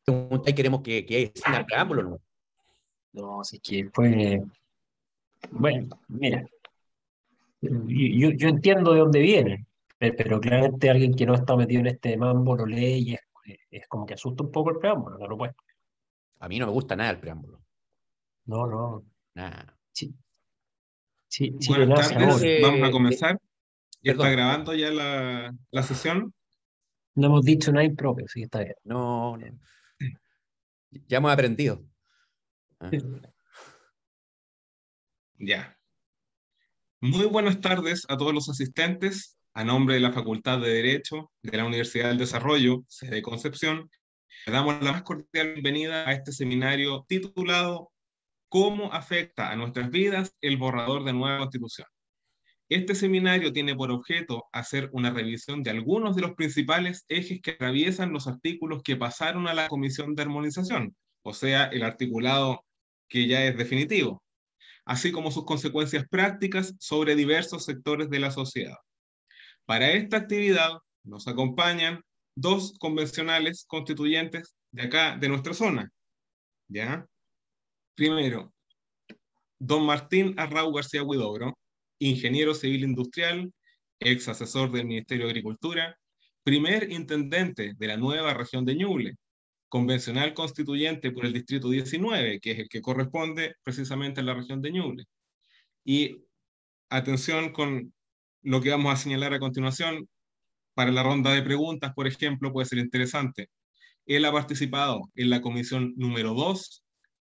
pregunta y queremos que sin el preámbulo, ¿no? No, si es que fue, bueno, mira, yo entiendo de dónde viene, pero claramente alguien que no está metido en este mambo lo lee y es como que asusta un poco el preámbulo, no lo puede. A mí no me gusta nada el preámbulo. No, no, Nada. sí, sí, Chile Buenas nace Yo creo tardes, ahora. vamos a comenzar. ¿Está perdón, grabando ya la sesión? No hemos dicho nada impropio, sí, está bien. no, no. Ya hemos aprendido. ¿Ah? Ya. Muy buenas tardes a todos los asistentes. A nombre de la Facultad de Derecho de la Universidad del Desarrollo, sede Concepción, le damos la más cordial bienvenida a este seminario titulado ¿Cómo afecta a nuestras vidas el borrador de nueva Constitución? Este seminario tiene por objeto hacer una revisión de algunos de los principales ejes que atraviesan los artículos que pasaron a la Comisión de Armonización, o sea, el articulado que ya es definitivo, así como sus consecuencias prácticas sobre diversos sectores de la sociedad. Para esta actividad nos acompañan dos convencionales constituyentes de acá, de nuestra zona, ¿ya? Primero, don Martín Arrau García Huidobro, ingeniero civil industrial, ex asesor del Ministerio de Agricultura, primer intendente de la nueva región de Ñuble, convencional constituyente por el Distrito 19, que es el que corresponde precisamente a la región de Ñuble. Y atención con lo que vamos a señalar a continuación, para la ronda de preguntas, por ejemplo, puede ser interesante. Él ha participado en la comisión número 2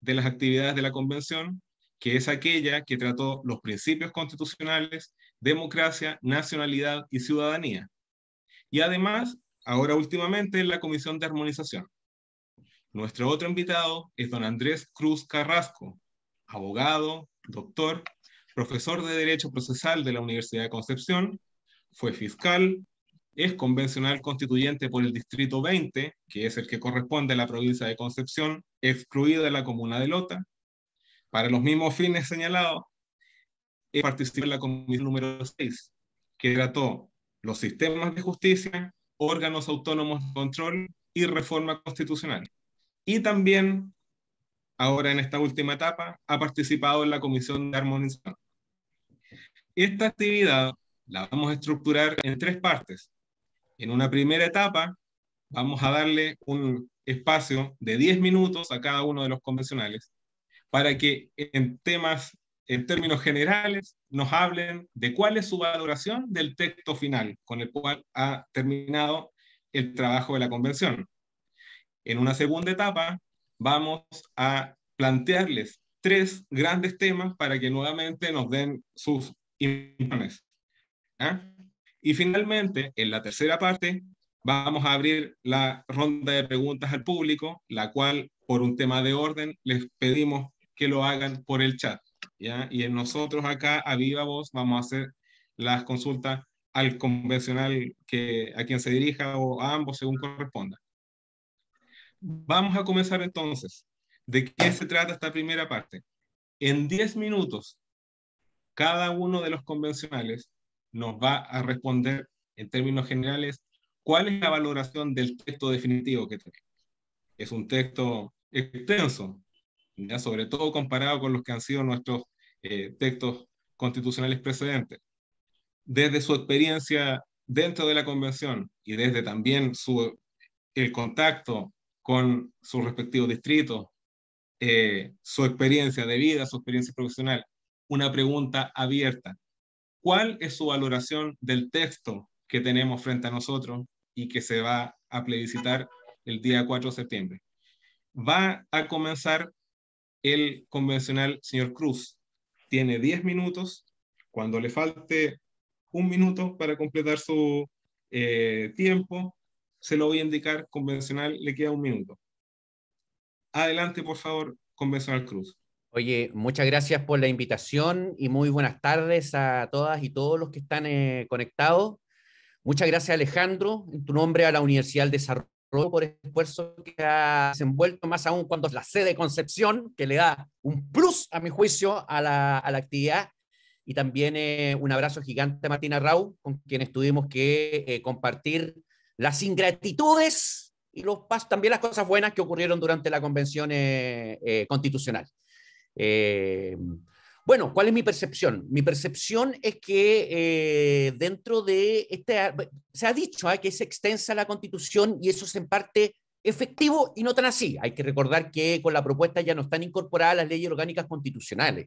de las actividades de la convención, que es aquella que trató los principios constitucionales, democracia, nacionalidad y ciudadanía. Y además, ahora últimamente, en la comisión de armonización. Nuestro otro invitado es don Andrés Cruz Carrasco, abogado, doctor, profesor de Derecho Procesal de la Universidad de Concepción, fue fiscal, es convencional constituyente por el Distrito 20, que es el que corresponde a la provincia de Concepción, excluida de la comuna de Lota. Para los mismos fines señalados, participó en la comisión número 6, que trató los sistemas de justicia, órganos autónomos de control y reforma constitucional. Y también, ahora en esta última etapa, ha participado en la comisión de armonización. Esta actividad la vamos a estructurar en tres partes. En una primera etapa, vamos a darle un espacio de 10 minutos a cada uno de los convencionales para que en términos generales, nos hablen de cuál es su valoración del texto final con el cual ha terminado el trabajo de la convención. En una segunda etapa, vamos a plantearles tres grandes temas para que nuevamente nos den sus informes. ¿Ah? Y finalmente, en la tercera parte, vamos a abrir la ronda de preguntas al público, la cual, por un tema de orden, les pedimos que lo hagan por el chat, ¿ya? Y en nosotros acá, a viva voz, vamos a hacer las consultas al convencional a quien se dirija o a ambos según corresponda. Vamos a comenzar entonces. ¿De qué se trata esta primera parte? En 10 minutos, cada uno de los convencionales nos va a responder en términos generales cuál es la valoración del texto definitivo que tenemos. Es un texto extenso, ¿ya? Sobre todo comparado con los que han sido nuestros textos constitucionales precedentes. Desde su experiencia dentro de la convención y desde también el contacto con sus respectivos distritos, su experiencia de vida, su experiencia profesional, una pregunta abierta. ¿Cuál es su valoración del texto que tenemos frente a nosotros y que se va a plebiscitar el día 4 de septiembre? Va a comenzar el convencional señor Cruz. Tiene 10 minutos. Cuando le falte un minuto para completar su tiempo, se lo voy a indicar. Convencional, le queda un minuto. Adelante, por favor, convencional Cruz. Oye, muchas gracias por la invitación y muy buenas tardes a todas y todos los que están conectados. Muchas gracias, Alejandro, en tu nombre a la Universidad del Desarrollo por el esfuerzo que ha desenvuelto, más aún cuando es la sede de Concepción, que le da un plus, a mi juicio, a la actividad. Y también un abrazo gigante a Martina Rau, con quien tuvimos que compartir las ingratitudes y también las cosas buenas que ocurrieron durante la convención constitucional. Bueno, ¿cuál es mi percepción? Mi percepción es que dentro de se ha dicho que es extensa la Constitución y eso es en parte efectivo y no tan así. Hay que recordar que con la propuesta ya no están incorporadas las leyes orgánicas constitucionales.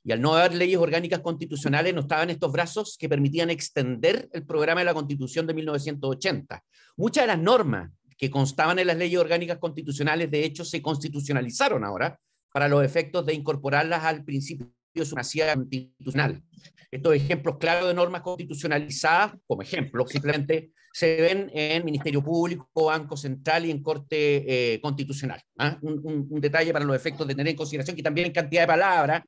Y al no haber leyes orgánicas constitucionales, no estaban estos brazos que permitían extender el programa de la Constitución de 1980. Muchas de las normas que constaban en las leyes orgánicas constitucionales, de hecho, se constitucionalizaron ahora para los efectos de incorporarlas al principio de supremacía constitucional. Estos ejemplos claros de normas constitucionalizadas, como ejemplo, simplemente se ven en Ministerio Público, Banco Central y en Corte Constitucional. Un detalle para los efectos de tener en consideración que también en cantidad de palabras,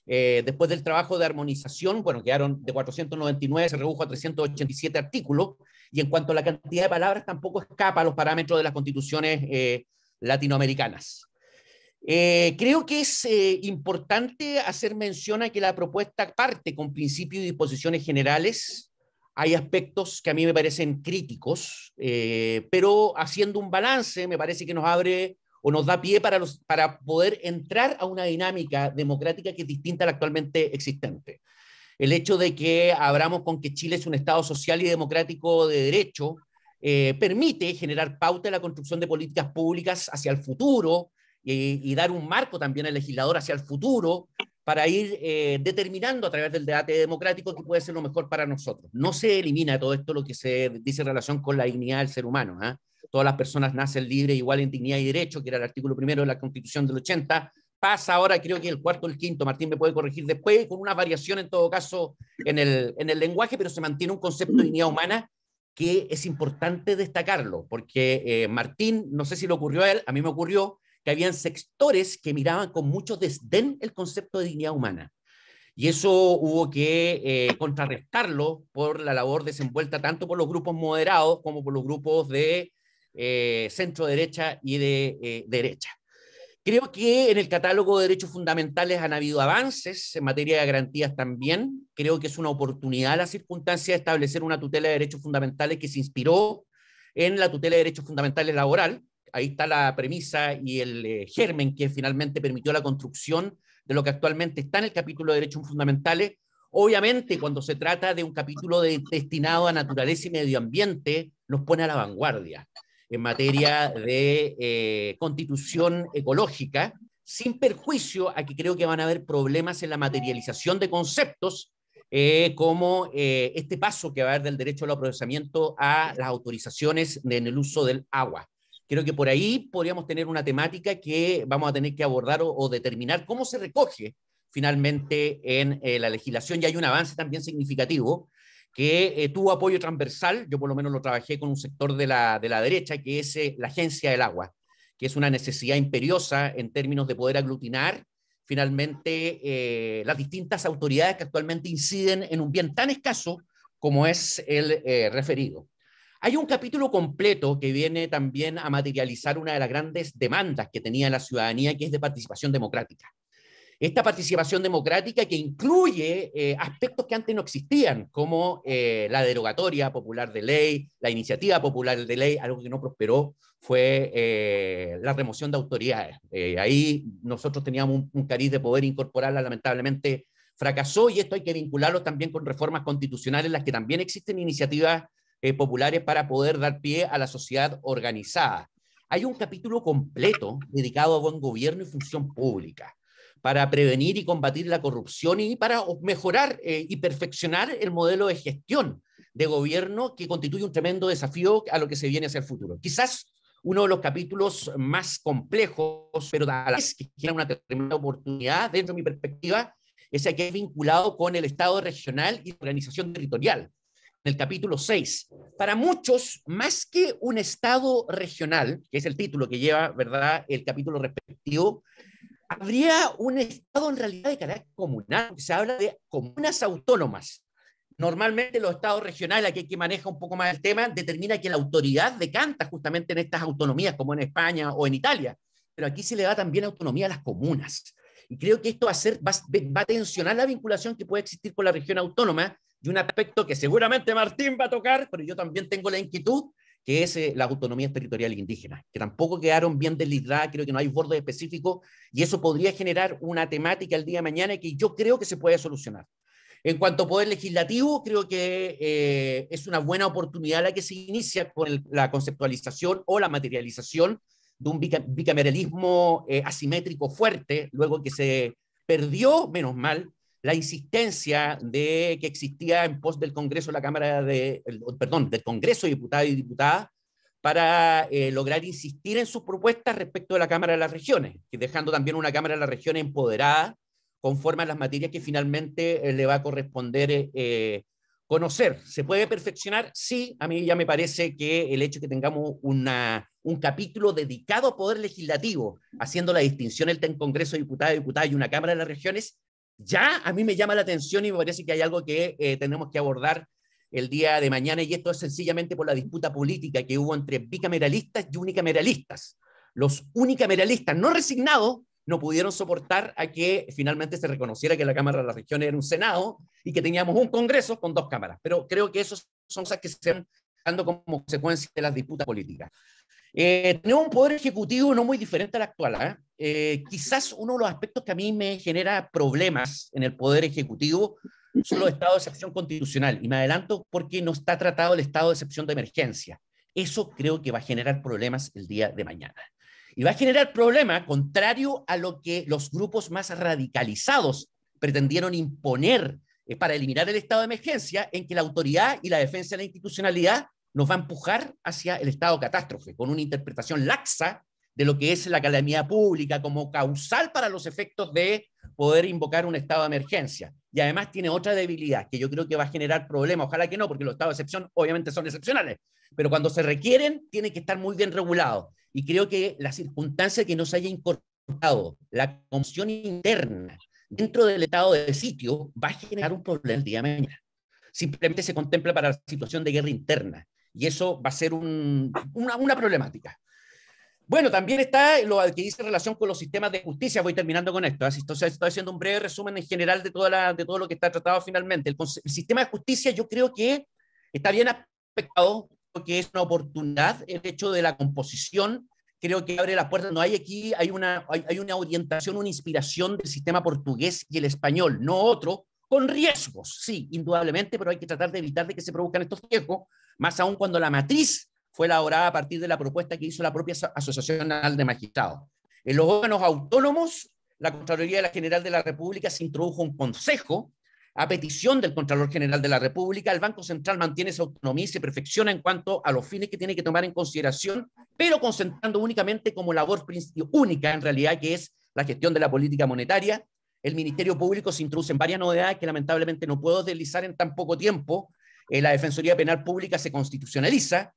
después del trabajo de armonización, bueno, quedaron de 499, se redujo a 387 artículos, y en cuanto a la cantidad de palabras, tampoco escapa a los parámetros de las constituciones latinoamericanas. Creo que es importante hacer mención a que la propuesta parte con principios y disposiciones generales. Hay aspectos que a mí me parecen críticos, pero haciendo un balance me parece que nos abre o nos da pie para poder entrar a una dinámica democrática que es distinta a la actualmente existente. El hecho de que abramos con que Chile es un Estado social y democrático de derecho permite generar pauta en la construcción de políticas públicas hacia el futuro y dar un marco también al legislador hacia el futuro para ir determinando a través del debate democrático qué puede ser lo mejor para nosotros. No se elimina todo esto lo que se dice en relación con la dignidad del ser humano. Todas las personas nacen libres, igual en dignidad y derecho, que era el artículo 1 de la Constitución del 80, pasa ahora, creo que el cuarto o el quinto, Martín me puede corregir después, con una variación en todo caso en el lenguaje, pero se mantiene un concepto de dignidad humana que es importante destacarlo, porque Martín, no sé si le ocurrió a él, a mí me ocurrió que habían sectores que miraban con mucho desdén el concepto de dignidad humana. Y eso hubo que contrarrestarlo por la labor desenvuelta tanto por los grupos moderados como por los grupos de centro derecha y de derecha. Creo que en el catálogo de derechos fundamentales han habido avances en materia de garantías también. Creo que es una oportunidad la circunstancia de establecer una tutela de derechos fundamentales que se inspiró en la tutela de derechos fundamentales laboral. Ahí está la premisa y el germen que finalmente permitió la construcción de lo que actualmente está en el capítulo de derechos fundamentales. Obviamente, cuando se trata de un capítulo destinado a naturaleza y medio ambiente, nos pone a la vanguardia en materia de constitución ecológica, sin perjuicio a que creo que van a haber problemas en la materialización de conceptos como este paso que va a haber del derecho al procesamiento a las autorizaciones en el uso del agua. Creo que por ahí podríamos tener una temática que vamos a tener que abordar o determinar cómo se recoge finalmente en la legislación, y hay un avance también significativo que tuvo apoyo transversal. Yo por lo menos lo trabajé con un sector de la derecha, que es la Agencia del Agua, que es una necesidad imperiosa en términos de poder aglutinar finalmente las distintas autoridades que actualmente inciden en un bien tan escaso como es el referido. Hay un capítulo completo que viene también a materializar una de las grandes demandas que tenía la ciudadanía, que es de participación democrática. Esta participación democrática que incluye aspectos que antes no existían, como la derogatoria popular de ley, la iniciativa popular de ley. Algo que no prosperó fue la remoción de autoridades. Ahí nosotros teníamos un cariz de poder incorporarla, lamentablemente fracasó, y esto hay que vincularlo también con reformas constitucionales en las que también existen iniciativas populares para poder dar pie a la sociedad organizada. Hay un capítulo completo dedicado a buen gobierno y función pública, para prevenir y combatir la corrupción y para mejorar y perfeccionar el modelo de gestión de gobierno, que constituye un tremendo desafío a lo que se viene hacia el futuro. Quizás uno de los capítulos más complejos, pero a la vez que tiene una tremenda oportunidad, dentro de mi perspectiva, es el que es vinculado con el Estado regional y organización territorial. En el capítulo 6, para muchos, más que un Estado regional, que es el título que lleva, ¿verdad?, el capítulo respectivo, habría un Estado en realidad de carácter comunal, que se habla de comunas autónomas. Normalmente los estados regionales, aquí hay que maneja un poco más el tema, determina que la autoridad decanta justamente en estas autonomías, como en España o en Italia, pero aquí se le da también autonomía a las comunas. Y creo que esto va a tensionar la vinculación que puede existir con la región autónoma, y un aspecto que seguramente Martín va a tocar, pero yo también tengo la inquietud, que es la autonomía territorial indígena, que tampoco quedaron bien deslizadas, creo que no hay bordes específicos, y eso podría generar una temática el día de mañana que yo creo que se puede solucionar. En cuanto a poder legislativo, creo que es una buena oportunidad la que se inicia con la conceptualización o la materialización de un bicameralismo asimétrico fuerte, luego que se perdió, menos mal, la insistencia de que existía en pos del Congreso, la Cámara del Congreso de Diputados y Diputadas, para lograr insistir en sus propuestas respecto de la Cámara de las Regiones, dejando también una Cámara de las Regiones empoderada conforme a las materias que finalmente le va a corresponder conocer. ¿Se puede perfeccionar? Sí, a mí ya me parece que el hecho de que tengamos un capítulo dedicado a poder legislativo, haciendo la distinción entre el Congreso de Diputados y Diputadas y una Cámara de las Regiones, ya a mí me llama la atención y me parece que hay algo que tenemos que abordar el día de mañana, y esto es sencillamente por la disputa política que hubo entre bicameralistas y unicameralistas. Los unicameralistas no resignados no pudieron soportar a que finalmente se reconociera que la Cámara de las Regiones era un Senado y que teníamos un Congreso con dos cámaras. Pero creo que eso son cosas que se van dando como consecuencia de las disputas políticas. Tenemos un poder ejecutivo no muy diferente al actual. Quizás uno de los aspectos que a mí me genera problemas en el poder ejecutivo son los estados de excepción constitucional. Y me adelanto porque no está tratado el estado de excepción de emergencia. Eso creo que va a generar problemas el día de mañana. Y va a generar problemas contrario a lo que los grupos más radicalizados pretendieron imponer para eliminar el estado de emergencia, en que la autoridad y la defensa de la institucionalidad nos va a empujar hacia el estado de catástrofe, con una interpretación laxa de lo que es la calamidad pública como causal para los efectos de poder invocar un estado de emergencia. Y además tiene otra debilidad que yo creo que va a generar problemas, ojalá que no, porque los estados de excepción obviamente son excepcionales, pero cuando se requieren tienen que estar muy bien regulados. Y creo que la circunstancia que no se haya incorporado la conmoción interna dentro del estado de sitio va a generar un problema el día de mañana. Simplemente se contempla para la situación de guerra interna, y eso va a ser una problemática. Bueno, también está lo que dice en relación con los sistemas de justicia. Voy terminando con esto. Entonces, estoy haciendo un breve resumen en general de todo lo que está tratado finalmente. El sistema de justicia yo creo que está bien aspectado, porque es una oportunidad el hecho de la composición. Creo que abre las puertas. No hay aquí, hay una orientación, una inspiración del sistema portugués y el español, no otro, con riesgos, sí, indudablemente, pero hay que tratar de evitar de que se produzcan estos riesgos, más aún cuando la matriz fue elaborada a partir de la propuesta que hizo la propia Asociación Nacional de Magistrados. En los órganos autónomos, la Contraloría General de la República se introdujo un consejo a petición del Contralor General de la República. El Banco Central mantiene esa autonomía y se perfecciona en cuanto a los fines que tiene que tomar en consideración, pero concentrando únicamente como labor única, en realidad, que es la gestión de la política monetaria. El Ministerio Público se introduce en varias novedades que lamentablemente no puedo deslizar en tan poco tiempo. La Defensoría Penal Pública se constitucionaliza.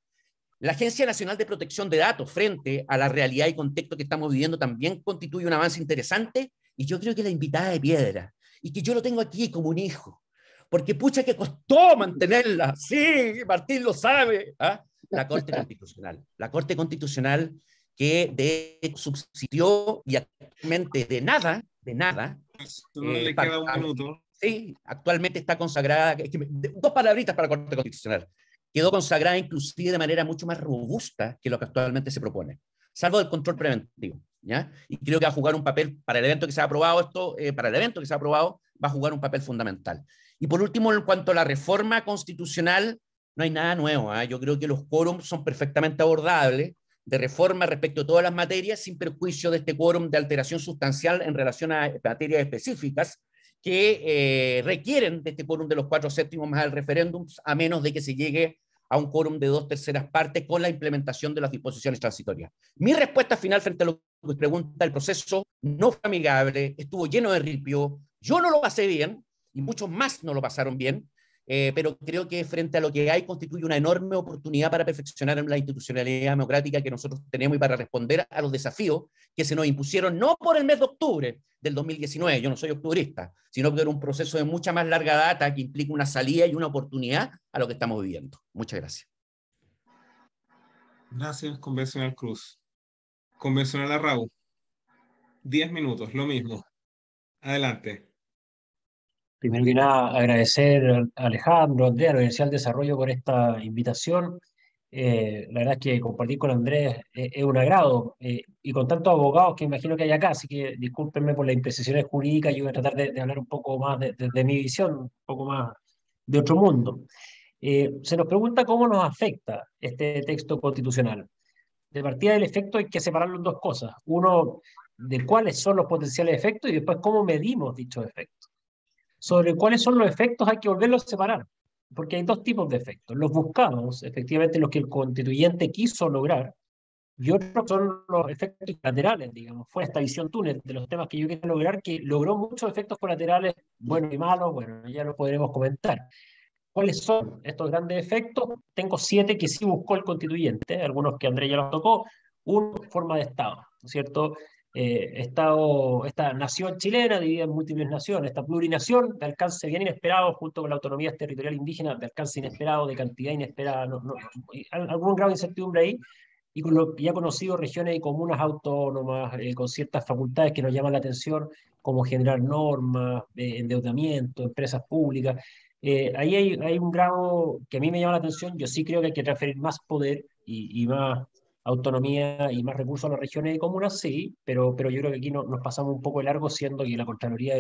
La Agencia Nacional de Protección de Datos, frente a la realidad y contexto que estamos viviendo, también constituye un avance interesante, y yo creo que la invitada de piedra, y que yo lo tengo aquí como un hijo, porque pucha que costó mantenerla, sí, Martín lo sabe, ¿ah? La Corte Constitucional. La Corte Constitucional que de hecho subsistió y actualmente de nada, no le queda un minuto. Sí, actualmente está consagrada, dos palabritas para la Corte Constitucional. Quedó consagrada inclusive de manera mucho más robusta que lo que actualmente se propone, salvo el control preventivo, ¿ya? Y creo que va a jugar un papel, para el evento que se ha aprobado para el evento que se ha aprobado, va a jugar un papel fundamental. Y por último, en cuanto a la reforma constitucional, no hay nada nuevo, ¿eh? Yo creo que los quórums son perfectamente abordables, de reforma respecto a todas las materias, sin perjuicio de este quórum de alteración sustancial en relación a materias específicas que requieren de este quórum de los 4/7 más el referéndum, a menos de que se llegue a un quórum de 2/3 partes con la implementación de las disposiciones transitorias. Mi respuesta final frente a lo que pregunta, el proceso no fue amigable, estuvo lleno de ripio, yo no lo pasé bien, y muchos más no lo pasaron bien, pero creo que frente a lo que hay constituye una enorme oportunidad para perfeccionar la institucionalidad democrática que nosotros tenemos y para responder a los desafíos que se nos impusieron no por el mes de octubre del 2019, yo no soy octubrista, sino por un proceso de mucha más larga data que implica una salida y una oportunidad a lo que estamos viviendo. Muchas gracias. Gracias, Convencional Cruz. Convencional Arrau. 10 minutos, lo mismo. Adelante. Primero que nada, agradecer a Alejandro, Andrea, a la Universidad del Desarrollo por esta invitación. La verdad es que compartir con Andrés es un agrado, y con tantos abogados que imagino que hay acá, así que discúlpenme por las imprecisiones jurídicas. Yo voy a tratar de hablar un poco más desde mi visión, un poco más de otro mundo. Se nos pregunta cómo nos afecta este texto constitucional. De partida del efecto hay que separarlo en dos cosas. Uno, de cuáles son los potenciales efectos, y después cómo medimos dichos efectos. Sobre cuáles son los efectos hay que volverlos a separar, porque hay dos tipos de efectos. Los buscados, efectivamente los que el constituyente quiso lograr, y otros son los efectos colaterales, digamos. Fue esta visión túnel de los temas que yo quería lograr, que logró muchos efectos colaterales, buenos y malos. Bueno, ya lo podremos comentar. ¿Cuáles son estos grandes efectos? Tengo 7 que sí buscó el constituyente, algunos que Andrés ya los tocó. Uno, forma de Estado, ¿no es cierto? Esta nación chilena dividida en múltiples naciones, esta plurinación de alcance bien inesperado, junto con la autonomía territorial indígena de alcance inesperado, de cantidad inesperada, algún grado de incertidumbre ahí, y con lo ya conocido, regiones y comunas autónomas, con ciertas facultades que nos llaman la atención, como generar normas, endeudamiento, empresas públicas. Ahí hay un grado que a mí me llama la atención. Yo sí creo que hay que transferir más poder y más autonomía y más recursos a las regiones y comunas, sí, pero yo creo que aquí nos pasamos un poco de largo, siendo que la Contraloría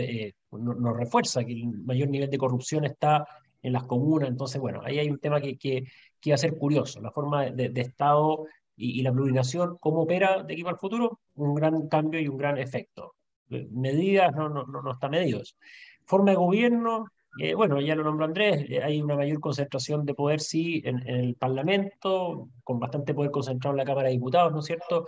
nos refuerza que el mayor nivel de corrupción está en las comunas. Entonces, bueno, ahí hay un tema que va a ser curioso, la forma de Estado y la plurinación, cómo opera de aquí para el futuro, un gran cambio y un gran efecto. Medidas, no está medido eso. Forma de gobierno, bueno, ya lo nombró Andrés, hay una mayor concentración de poder, sí, en el Parlamento, con bastante poder concentrado en la Cámara de Diputados, ¿no es cierto?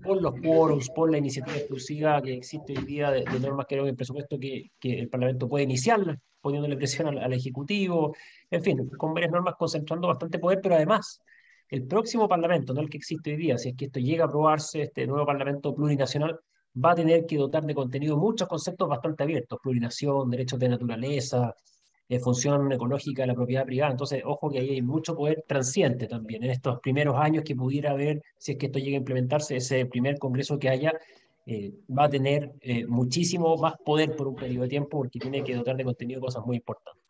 Por los quórums, por la iniciativa exclusiva que existe hoy día de normas que en el presupuesto que el Parlamento puede iniciar, poniéndole presión al Ejecutivo, en fin, con varias normas concentrando bastante poder, pero además el próximo Parlamento, no el que existe hoy día, si es que esto llega a aprobarse, este nuevo Parlamento plurinacional, va a tener que dotar de contenido muchos conceptos bastante abiertos: plurinación, derechos de naturaleza, función ecológica de la propiedad privada. Entonces, ojo que ahí hay mucho poder transiente también en estos primeros años que pudiera haber, si es que esto llega a implementarse, ese primer congreso que haya. Va a tener muchísimo más poder por un periodo de tiempo, porque tiene que dotar de contenido cosas muy importantes.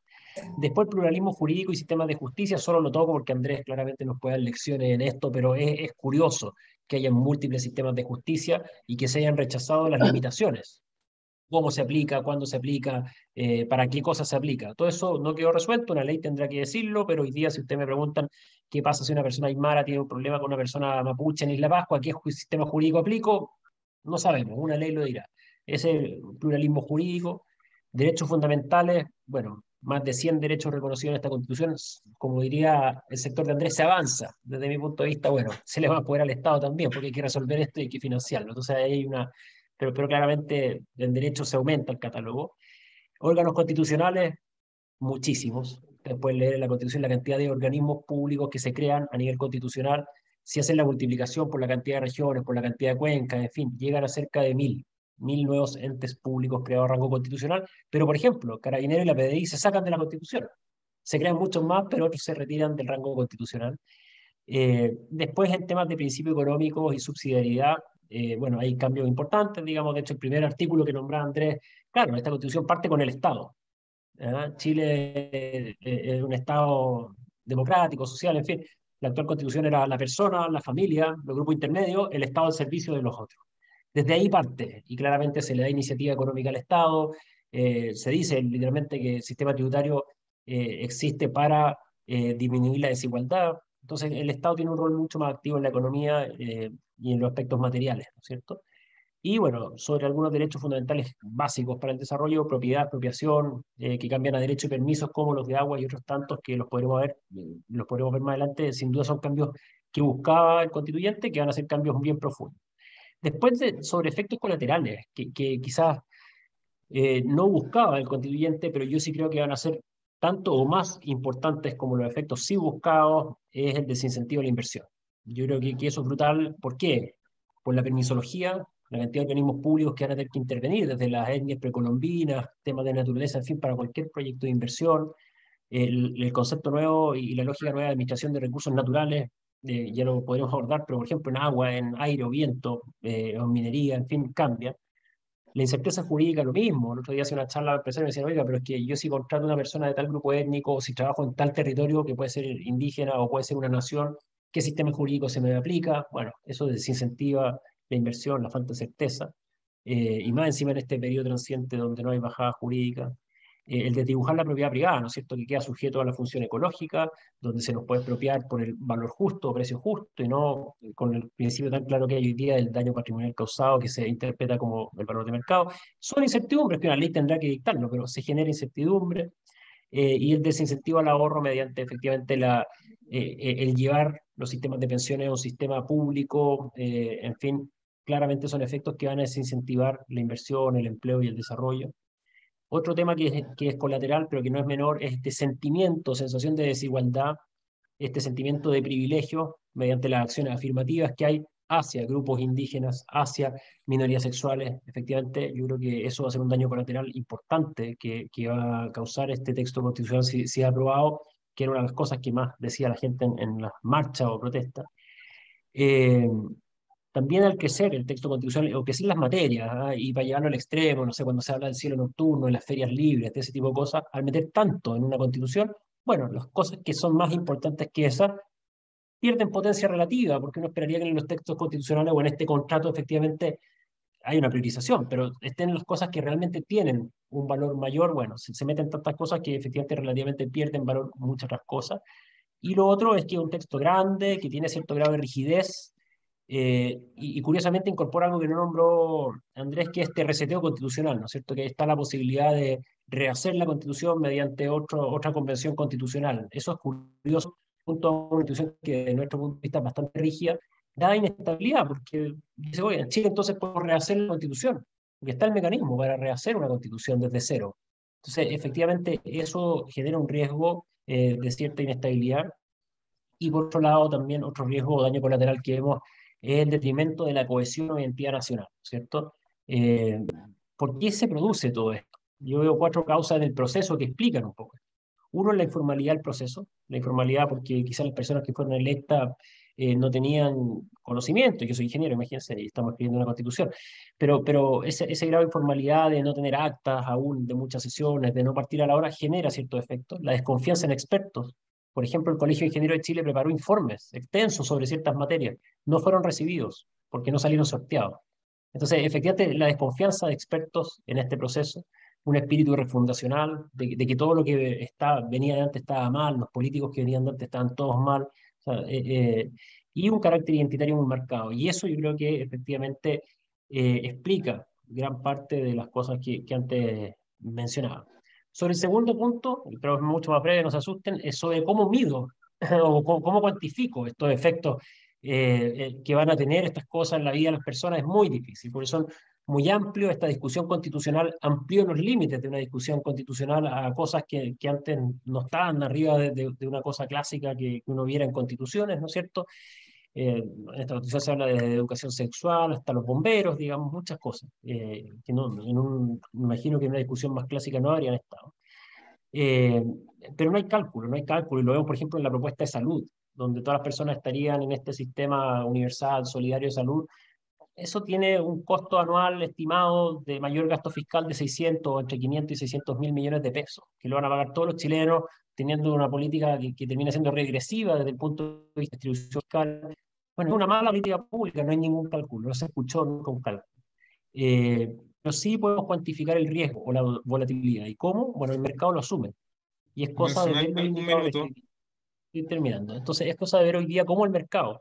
Después, pluralismo jurídico y sistemas de justicia, solo lo toco porque Andrés claramente nos puede dar lecciones en esto, pero es curioso que haya múltiples sistemas de justicia y que se hayan rechazado las limitaciones. Cómo se aplica, cuándo se aplica, para qué cosas se aplica. Todo eso no quedó resuelto, una ley tendrá que decirlo, pero hoy día, si ustedes me preguntan qué pasa si una persona aymara tiene un problema con una persona mapuche en Isla Pascua, ¿qué sistema jurídico aplico? No sabemos, una ley lo dirá. Ese pluralismo jurídico, derechos fundamentales, bueno, más de 100 derechos reconocidos en esta Constitución. Como diría el sector de Andrés, se avanza. Desde mi punto de vista, bueno, se le va a poder al Estado también, porque hay que resolver esto y hay que financiarlo. Entonces ahí hay una, pero claramente en derecho se aumenta el catálogo. Órganos constitucionales, muchísimos. Después leer en la Constitución la cantidad de organismos públicos que se crean a nivel constitucional. Si hacen la multiplicación por la cantidad de regiones, por la cantidad de cuencas, en fin, llegan a cerca de 1000 nuevos entes públicos creados a rango constitucional. Pero, por ejemplo, Carabineros y la PDI se sacan de la Constitución. Se crean muchos más, pero otros se retiran del rango constitucional. Después, en temas de principios económicos y subsidiariedad, bueno, hay cambios importantes, digamos. De hecho, el primer artículo que nombraba Andrés, claro, esta Constitución parte con el Estado. Chile es un Estado democrático, social, en fin. La actual Constitución era la persona, la familia, los grupos intermedios, el Estado al servicio de los otros. Desde ahí parte, y claramente se le da iniciativa económica al Estado. Se dice literalmente que el sistema tributario existe para disminuir la desigualdad. Entonces, el Estado tiene un rol mucho más activo en la economía y en los aspectos materiales, ¿no es cierto? Y bueno, sobre algunos derechos fundamentales básicos para el desarrollo: propiedad, expropiación, que cambian a derechos y permisos, como los de agua y otros tantos que los podremos ver más adelante. Sin duda son cambios que buscaba el constituyente, que van a ser cambios bien profundos. Después, sobre efectos colaterales, que quizás no buscaba el constituyente, pero yo sí creo que van a ser tanto o más importantes como los efectos sí buscados, es el desincentivo a la inversión. Yo creo que eso es brutal. ¿Por qué? Por la permisología, la cantidad de organismos públicos que van a tener que intervenir, desde las etnias precolombinas, temas de naturaleza, en fin, para cualquier proyecto de inversión. El concepto nuevo y la lógica nueva de administración de recursos naturales, ya lo podremos abordar, pero por ejemplo en agua, en aire o viento, o en minería, en fin, cambia. La incerteza jurídica, lo mismo. El otro día hacía una charla empresaria y me decían, oiga, pero es que yo, si contrato a una persona de tal grupo étnico, o si trabajo en tal territorio que puede ser indígena o puede ser una nación, ¿Qué sistema jurídico se me aplica? Bueno, eso desincentiva la inversión, la falta de certeza, y más encima en este periodo transiente donde no hay bajada jurídica. El de dibujar la propiedad privada, ¿no es cierto?, que queda sujeto a la función ecológica, donde se nos puede expropiar por el valor justo o precio justo, y no con el principio tan claro que hay hoy día del daño patrimonial causado, que se interpreta como el valor de mercado. Son incertidumbres que una ley tendrá que dictarlo, pero se genera incertidumbre, y el desincentivo al ahorro mediante efectivamente el llevar los sistemas de pensiones a un sistema público, en fin, claramente son efectos que van a desincentivar la inversión, el empleo y el desarrollo. Otro tema que es colateral, pero que no es menor, es este sentimiento, sensación de desigualdad, este sentimiento de privilegio mediante las acciones afirmativas que hay hacia grupos indígenas, hacia minorías sexuales. Efectivamente, yo creo que eso va a ser un daño colateral importante que va a causar este texto constitucional si es aprobado, que era una de las cosas que más decía la gente en las marchas o protestas. Eh, También al crecer el texto constitucional, o crecer las materias, ¿ah? Y para llevarlo al extremo, no sé, cuando se habla del cielo nocturno, en las ferias libres, de ese tipo de cosas, al meter tanto en una constitución, bueno, las cosas que son más importantes que esas pierden potencia relativa, porque uno esperaría que en los textos constitucionales o en este contrato efectivamente hay una priorización, pero estén las cosas que realmente tienen un valor mayor, bueno, se meten tantas cosas que efectivamente relativamente pierden valor muchas otras cosas. Y lo otro es que es un texto grande, que tiene cierto grado de rigidez, y curiosamente incorpora algo que no nombró Andrés, que es este reseteo constitucional, ¿no es cierto? Que está la posibilidad de rehacer la constitución mediante otra convención constitucional. Eso es curioso, junto a una constitución que desde nuestro punto de vista es bastante rígida, da inestabilidad, porque dice, oye, en Chile entonces podemos rehacer la constitución, porque está el mecanismo para rehacer una constitución desde cero. Entonces, efectivamente, eso genera un riesgo de cierta inestabilidad, y por otro lado también otro riesgo o daño colateral que vemos es el detrimento de la cohesión o identidad nacional, ¿cierto? Eh, ¿Por qué se produce todo esto? Yo veo cuatro causas del proceso que explican un poco. Uno es la informalidad del proceso, la informalidad porque quizás las personas que fueron electas no tenían conocimiento. Yo soy ingeniero, imagínense, y estamos escribiendo una constitución, pero ese grado de informalidad de no tener actas aún de muchas sesiones, de no partir a la hora, genera ciertos efectos. La desconfianza en expertos. Por ejemplo, el Colegio de Ingenieros de Chile preparó informes extensos sobre ciertas materias, no fueron recibidos porque no salieron sorteados. Entonces, efectivamente, la desconfianza de expertos en este proceso, un espíritu refundacional, de que todo lo que venía de antes estaba mal, los políticos que venían de antes estaban todos mal, o sea, y un carácter identitario muy marcado. Y eso yo creo que efectivamente explica gran parte de las cosas que antes mencionaba. Sobre el segundo punto, pero es mucho más breve, no se asusten, es sobre cómo mido o cómo cuantifico estos efectos que van a tener estas cosas en la vida de las personas. Es muy difícil, porque son muy amplios. Esta discusión constitucional amplió los límites de una discusión constitucional a cosas que antes no estaban arriba de una cosa clásica que uno viera en constituciones, ¿no es cierto? En esta constitución se habla de educación sexual, hasta los bomberos, digamos, muchas cosas, que no, me imagino que en una discusión más clásica no habrían estado. Eh, pero no hay cálculo, y lo vemos, por ejemplo, en la propuesta de salud, donde todas las personas estarían en este sistema universal, solidario de salud. Eso tiene un costo anual estimado de mayor gasto fiscal de 600, entre 500 y 600 mil millones de pesos, que lo van a pagar todos los chilenos, teniendo una política que termina siendo regresiva desde el punto de vista de distribución fiscal. Bueno, es una mala política pública, no hay ningún cálculo, no se escuchó nunca un cálculo. Pero sí podemos cuantificar el riesgo o la volatilidad. ¿Y cómo? Bueno, el mercado lo asume. Y es cosa de ver los Convencional, un indicadores minuto. que estoy terminando. Entonces, es cosa de ver hoy día cómo el mercado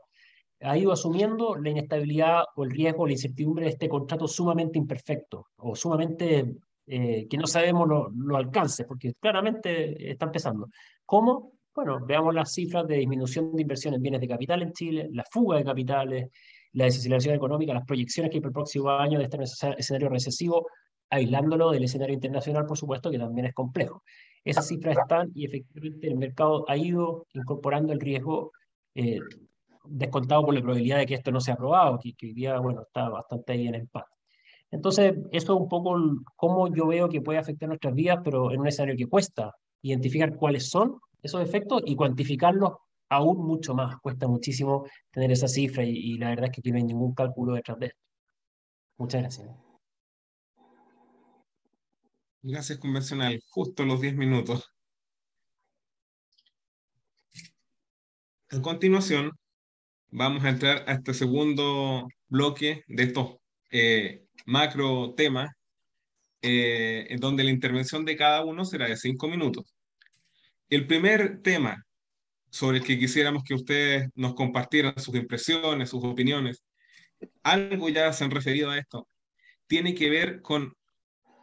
ha ido asumiendo la inestabilidad o el riesgo, la incertidumbre de este contrato sumamente imperfecto o sumamente que no sabemos los alcances, porque claramente está empezando. ¿Cómo? Bueno, veamos las cifras de disminución de inversión en bienes de capital en Chile, la fuga de capitales, la desaceleración económica, las proyecciones que hay para el próximo año de este escenario recesivo, aislándolo del escenario internacional, por supuesto, que también es complejo. Esas cifras están y efectivamente el mercado ha ido incorporando el riesgo, eh, descontado por la probabilidad de que esto no sea aprobado, que hoy día, bueno, está bastante ahí en empate. Entonces, eso es un poco cómo yo veo que puede afectar nuestras vidas, pero en un escenario que cuesta identificar cuáles son esos efectos y cuantificarlos aún mucho más. Cuesta muchísimo tener esa cifra, y la verdad es que aquí no hay ningún cálculo detrás de esto. Muchas gracias. Gracias, convencional. Justo los 10 minutos. A continuación, vamos a entrar a este segundo bloque de estos macro temas, en donde la intervención de cada uno será de 5 minutos. El primer tema sobre el que quisiéramos que ustedes nos compartieran sus impresiones, sus opiniones, algo ya se han referido a esto, tiene que ver con,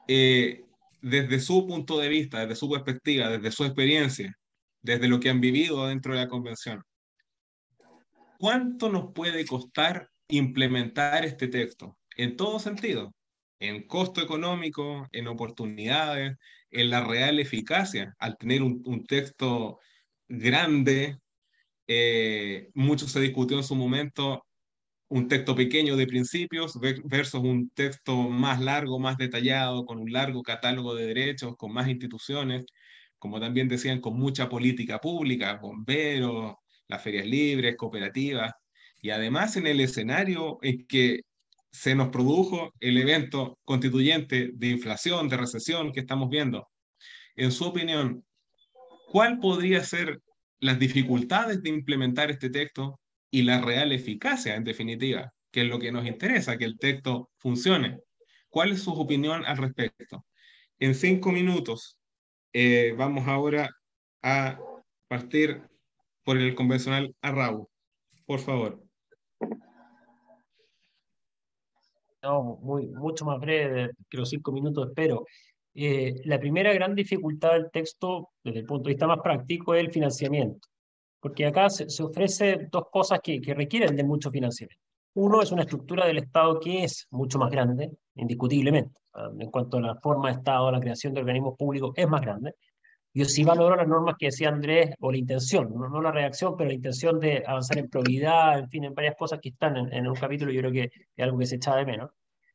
desde su punto de vista, desde su perspectiva, desde su experiencia, desde lo que han vivido dentro de la convención. ¿Cuánto nos puede costar implementar este texto? En todo sentido, en costo económico, en oportunidades, en la real eficacia, al tener un texto grande. Mucho se discutió en su momento un texto pequeño de principios versus un texto más largo, más detallado, con un largo catálogo de derechos, con más instituciones, como también decían, con mucha política pública, bomberos, las ferias libres, cooperativas, y además en el escenario en que se nos produjo el evento constituyente de inflación, de recesión que estamos viendo. En su opinión, ¿cuál podría ser las dificultades de implementar este texto y la real eficacia, en definitiva, que es lo que nos interesa, que el texto funcione? ¿Cuál es su opinión al respecto? En 5 minutos, vamos ahora a partir por el convencional a Raúl. Por favor. No, mucho más breve que los 5 minutos, espero. La primera gran dificultad del texto, desde el punto de vista más práctico, es el financiamiento. Porque acá se ofrece dos cosas que requieren de mucho financiamiento. Uno es una estructura del Estado que es mucho más grande, indiscutiblemente. En cuanto a la forma de Estado, la creación de organismos públicos es más grande. Yo sí valoro las normas que decía Andrés, o la intención, no la reacción, pero la intención de avanzar en probidad, en fin, en varias cosas que están en un capítulo, yo creo que es algo que se echa de menos,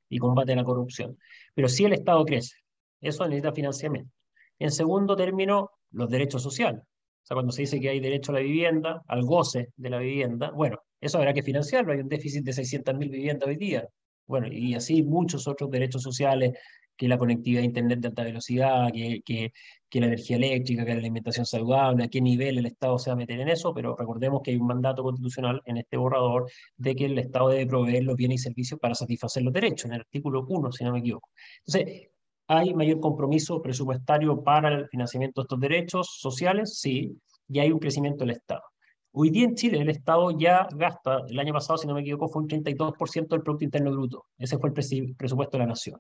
y combate a la corrupción. Pero sí el Estado crece, eso necesita financiamiento. En segundo término, los derechos sociales. O sea, cuando se dice que hay derecho a la vivienda, al goce de la vivienda, bueno, eso habrá que financiarlo, hay un déficit de 600.000 viviendas hoy día. Bueno, y así muchos otros derechos sociales, que la conectividad a Internet de alta velocidad, que la energía eléctrica, que la alimentación saludable, a qué nivel el Estado se va a meter en eso, pero recordemos que hay un mandato constitucional en este borrador de que el Estado debe proveer los bienes y servicios para satisfacer los derechos, en el artículo 1, si no me equivoco. Entonces, ¿hay mayor compromiso presupuestario para el financiamiento de estos derechos sociales? Sí, y hay un crecimiento del Estado. Hoy día en Chile el Estado ya gasta, el año pasado, si no me equivoco, fue un 32% del Producto Interno Bruto. Ese fue el presupuesto de la nación.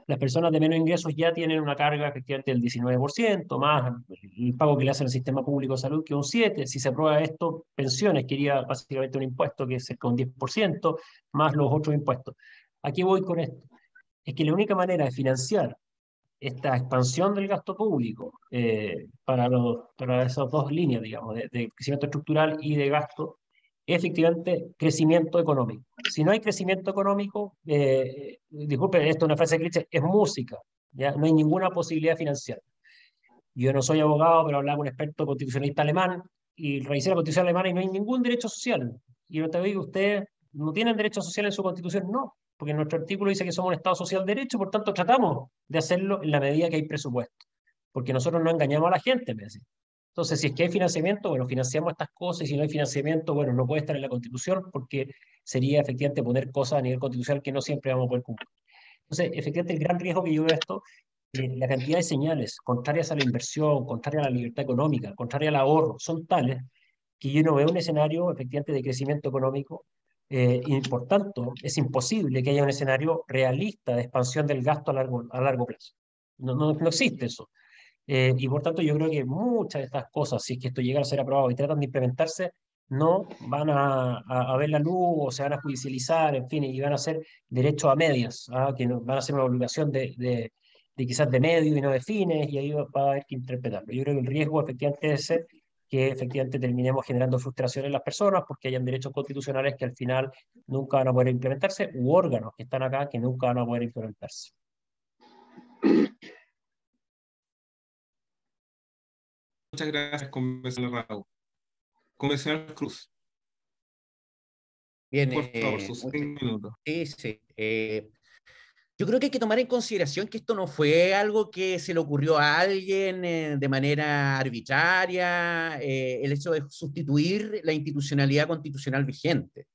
Las personas de menos ingresos ya tienen una carga efectivamente del 19%, más el pago que le hace el sistema público de salud, que es un 7%. Si se aprueba esto, pensiones, que iría básicamente un impuesto que es cerca de un 10%, más los otros impuestos. Aquí voy con esto. Es que la única manera de financiar esta expansión del gasto público para esas dos líneas, digamos, de crecimiento estructural y de gasto, es efectivamente crecimiento económico. Si no hay crecimiento económico, disculpen, esto es una frase cliché, es música, ¿ya? No hay ninguna posibilidad financiera. Yo no soy abogado, pero hablaba con un experto constitucionalista alemán y revisé la constitución alemana y no hay ningún derecho social. Y yo te digo, ustedes no tienen derecho social en su constitución, no, porque nuestro artículo dice que somos un Estado social de derecho, por tanto tratamos de hacerlo en la medida que hay presupuesto, porque nosotros no engañamos a la gente, me decía. Entonces, si es que hay financiamiento, bueno, financiamos estas cosas, y si no hay financiamiento, bueno, no puede estar en la Constitución, porque sería efectivamente poner cosas a nivel constitucional que no siempre vamos a poder cumplir. Entonces, efectivamente, el gran riesgo que yo veo esto, la cantidad de señales contrarias a la inversión, contrarias a la libertad económica, contrarias al ahorro, son tales que yo no veo un escenario efectivamente de crecimiento económico, y por tanto es imposible que haya un escenario realista de expansión del gasto a largo plazo. No existe eso. Y por tanto yo creo que muchas de estas cosas, si es que esto llega a ser aprobado y tratan de implementarse, no van a ver la luz o se van a judicializar, en fin, y van a ser derechos a medias, que van a ser una obligación de quizás de medios y no de fines, y ahí va a haber que interpretarlo. Yo creo que el riesgo efectivamente es ese, que efectivamente terminemos generando frustración en las personas porque hayan derechos constitucionales que al final nunca van a poder implementarse, u órganos que están acá que nunca van a poder implementarse. Muchas gracias, convencional Raúl. Convencional Cruz, Bien, por favor, sus 5 minutos. sí, sí. Yo creo que hay que tomar en consideración que esto no fue algo que se le ocurrió a alguien de manera arbitraria, el hecho de sustituir la institucionalidad constitucional vigente.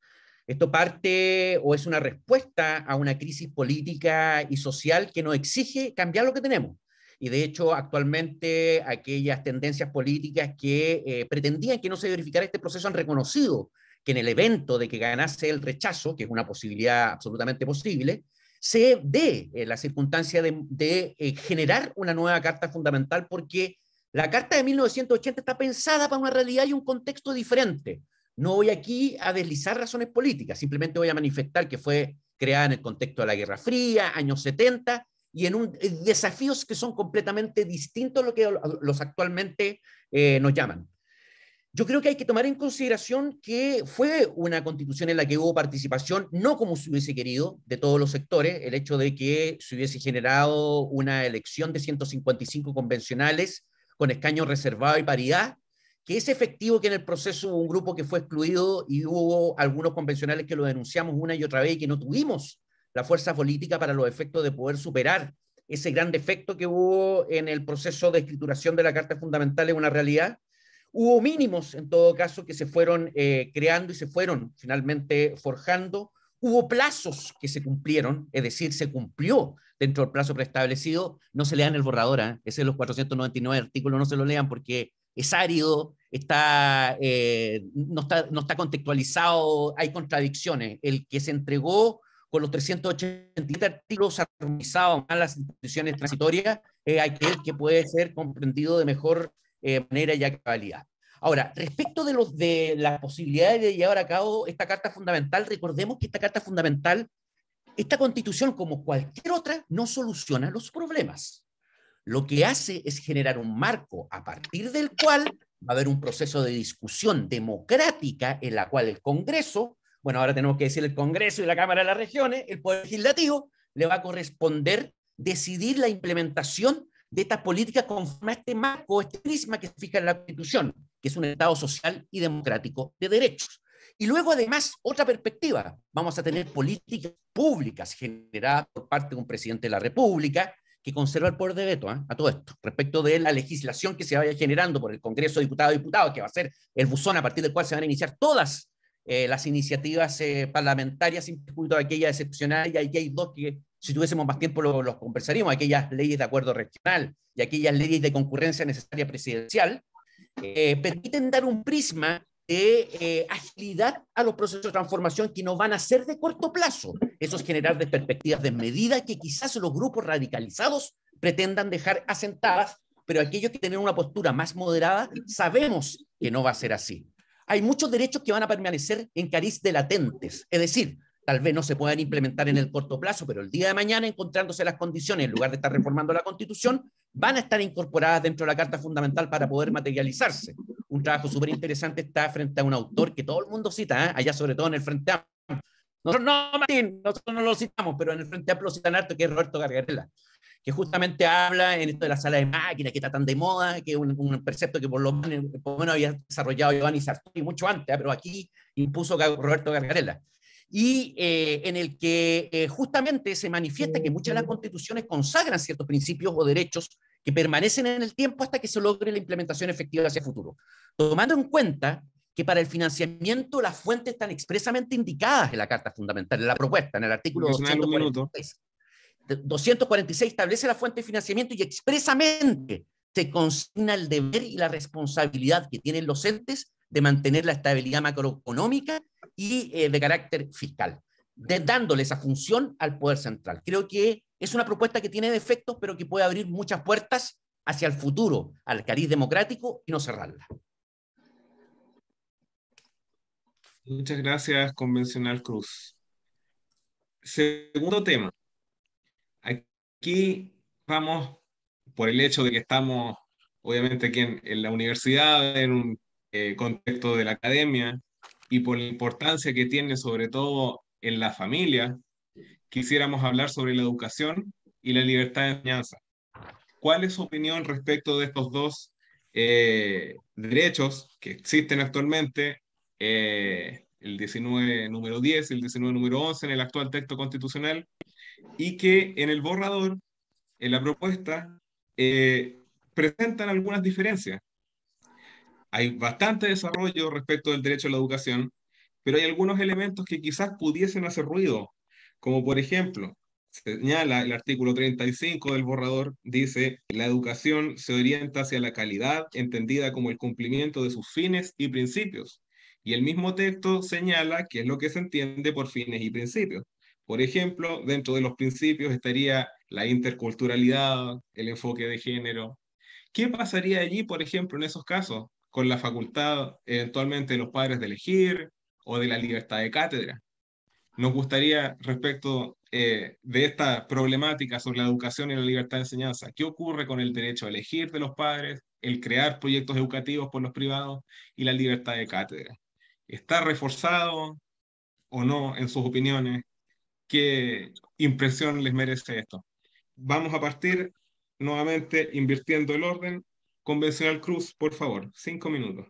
Esto parte o es una respuesta a una crisis política y social que nos exige cambiar lo que tenemos. Y de hecho, actualmente aquellas tendencias políticas que pretendían que no se verificara este proceso han reconocido que en el evento de que ganase el rechazo, que es una posibilidad absolutamente posible, se dé la circunstancia de generar una nueva Carta Fundamental, porque la Carta de 1980 está pensada para una realidad y un contexto diferente. No voy aquí a deslizar razones políticas, simplemente voy a manifestar que fue creada en el contexto de la Guerra Fría, años 70, y en desafíos que son completamente distintos a lo que los actualmente nos llaman. Yo creo que hay que tomar en consideración que fue una constitución en la que hubo participación, no como se hubiese querido, de todos los sectores, el hecho de que se hubiese generado una elección de 155 convencionales con escaños reservados y paridad, que es efectivo que en el proceso hubo un grupo que fue excluido y hubo algunos convencionales que lo denunciamos una y otra vez y que no tuvimos la fuerza política para los efectos de poder superar ese gran defecto que hubo en el proceso de escrituración de la Carta Fundamental en una realidad. Hubo mínimos, en todo caso, que se fueron creando y se fueron finalmente forjando. Hubo plazos que se cumplieron, es decir, se cumplió dentro del plazo preestablecido. No se lean el borrador, ¿eh? Ese de los 499 artículos, no se lo lean porque es árido, no está contextualizado, hay contradicciones. El que se entregó con los 380 artículos armonizados a las instituciones transitorias es aquel que puede ser comprendido de mejor manera y a cabalidad. Ahora, respecto de las posibilidades de llevar a cabo esta Carta Fundamental, recordemos que esta Carta Fundamental, esta Constitución, como cualquier otra, no soluciona los problemas. Lo que hace es generar un marco a partir del cual va a haber un proceso de discusión democrática en la cual el Congreso, bueno, ahora tenemos que decir el Congreso y la Cámara de las Regiones, el Poder Legislativo, le va a corresponder decidir la implementación de estas políticas conforme a este marco, este prisma que se fija en la Constitución, que es un Estado social y democrático de derechos. Y luego, además, otra perspectiva, vamos a tener políticas públicas generadas por parte de un presidente de la República que conserva el poder de veto a todo esto, respecto de la legislación que se vaya generando por el Congreso de Diputados y Diputados, que va a ser el buzón a partir del cual se van a iniciar todas las iniciativas parlamentarias, sin perjuicio de aquellas excepcionales, y aquí hay dos que si tuviésemos más tiempo los conversaríamos, aquellas leyes de acuerdo regional y aquellas leyes de concurrencia necesaria presidencial, permiten dar un prisma de agilidad a los procesos de transformación que no van a ser de corto plazo. Eso es generar de perspectivas desmedidas que quizás los grupos radicalizados pretendan dejar asentadas, pero aquellos que tienen una postura más moderada sabemos que no va a ser así. Hay muchos derechos que van a permanecer en cariz de latentes, es decir, tal vez no se puedan implementar en el corto plazo, pero el día de mañana, encontrándose las condiciones, en lugar de estar reformando la Constitución, van a estar incorporadas dentro de la Carta Fundamental para poder materializarse. Un trabajo súper interesante está frente a un autor que todo el mundo cita, allá sobre todo en el Frente Amplio. Nosotros no, Martín, nosotros no lo citamos, pero en el Frente Amplio lo citan harto, que es Roberto Gargarella, que justamente habla en esto de la sala de máquinas, que está tan de moda, que es un precepto que por lo menos había desarrollado Giovanni Sartori mucho antes, pero aquí impuso Roberto Gargarella. Y en el que justamente se manifiesta que muchas de las constituciones consagran ciertos principios o derechos que permanecen en el tiempo hasta que se logre la implementación efectiva hacia el futuro. Tomando en cuenta que para el financiamiento las fuentes están expresamente indicadas en la Carta Fundamental, en la propuesta, en el artículo 246. 246 establece la fuente de financiamiento y expresamente se consigna el deber y la responsabilidad que tienen los entes de mantener la estabilidad macroeconómica y de carácter fiscal, dándole esa función al poder central. Creo que es una propuesta que tiene defectos, pero que puede abrir muchas puertas hacia el futuro, al cariz democrático y no cerrarla. Muchas gracias, Convencional Cruz. Segundo tema. Aquí vamos, por el hecho de que estamos, obviamente, aquí en la universidad, en un contexto de la academia, y por la importancia que tiene, sobre todo en la familia, quisiéramos hablar sobre la educación y la libertad de enseñanza. ¿Cuál es su opinión respecto de estos dos derechos que existen actualmente, el 19 número 10 y el 19 número 11 en el actual texto constitucional, y que en el borrador, en la propuesta, presentan algunas diferencias. Hay bastante desarrollo respecto del derecho a la educación, pero hay algunos elementos que quizás pudiesen hacer ruido, como por ejemplo, señala el artículo 35 del borrador, dice, la educación se orienta hacia la calidad, entendida como el cumplimiento de sus fines y principios. Y el mismo texto señala qué es lo que se entiende por fines y principios. Por ejemplo, dentro de los principios estaría la interculturalidad, el enfoque de género. ¿Qué pasaría allí, por ejemplo, en esos casos, con la facultad eventualmente de los padres de elegir o de la libertad de cátedra? Nos gustaría, respecto de esta problemática sobre la educación y la libertad de enseñanza, ¿qué ocurre con el derecho a elegir de los padres, el crear proyectos educativos por los privados y la libertad de cátedra? ¿Está reforzado o no en sus opiniones? ¿Qué impresión les merece esto? Vamos a partir nuevamente invirtiendo el orden. Convencional Cruz, por favor, 5 minutos.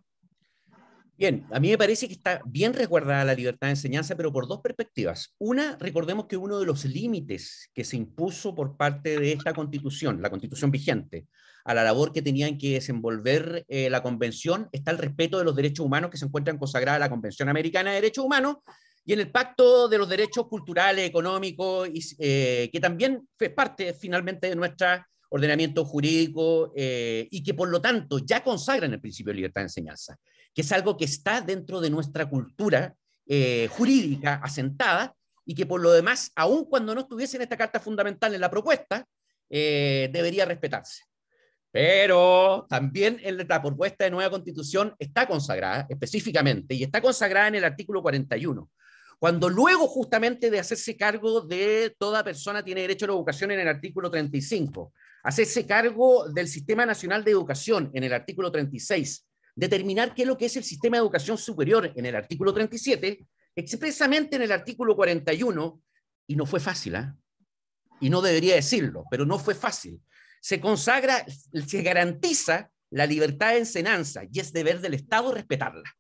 Bien, a mí me parece que está bien resguardada la libertad de enseñanza, pero por dos perspectivas. Una, recordemos que uno de los límites que se impuso por parte de esta constitución, la constitución vigente, a la labor que tenían que desenvolver la convención, está el respeto de los derechos humanos que se encuentran consagrados en la Convención Americana de Derechos Humanos y en el Pacto de los Derechos Culturales, Económicos, que también fue parte finalmente de nuestro ordenamiento jurídico y que por lo tanto ya consagran el principio de libertad de enseñanza, que es algo que está dentro de nuestra cultura jurídica asentada y que por lo demás, aun cuando no estuviese en esta carta fundamental en la propuesta, debería respetarse. Pero también en la propuesta de nueva constitución está consagrada específicamente y está consagrada en el artículo 41. Cuando luego justamente de hacerse cargo de toda persona tiene derecho a la educación en el artículo 35, hacerse cargo del Sistema Nacional de Educación en el artículo 36, determinar qué es lo que es el sistema de educación superior en el artículo 37, expresamente en el artículo 41, y no fue fácil, ¿eh? Y no debería decirlo, pero no fue fácil. Se consagra, se garantiza la libertad de enseñanza y es deber del Estado respetarla.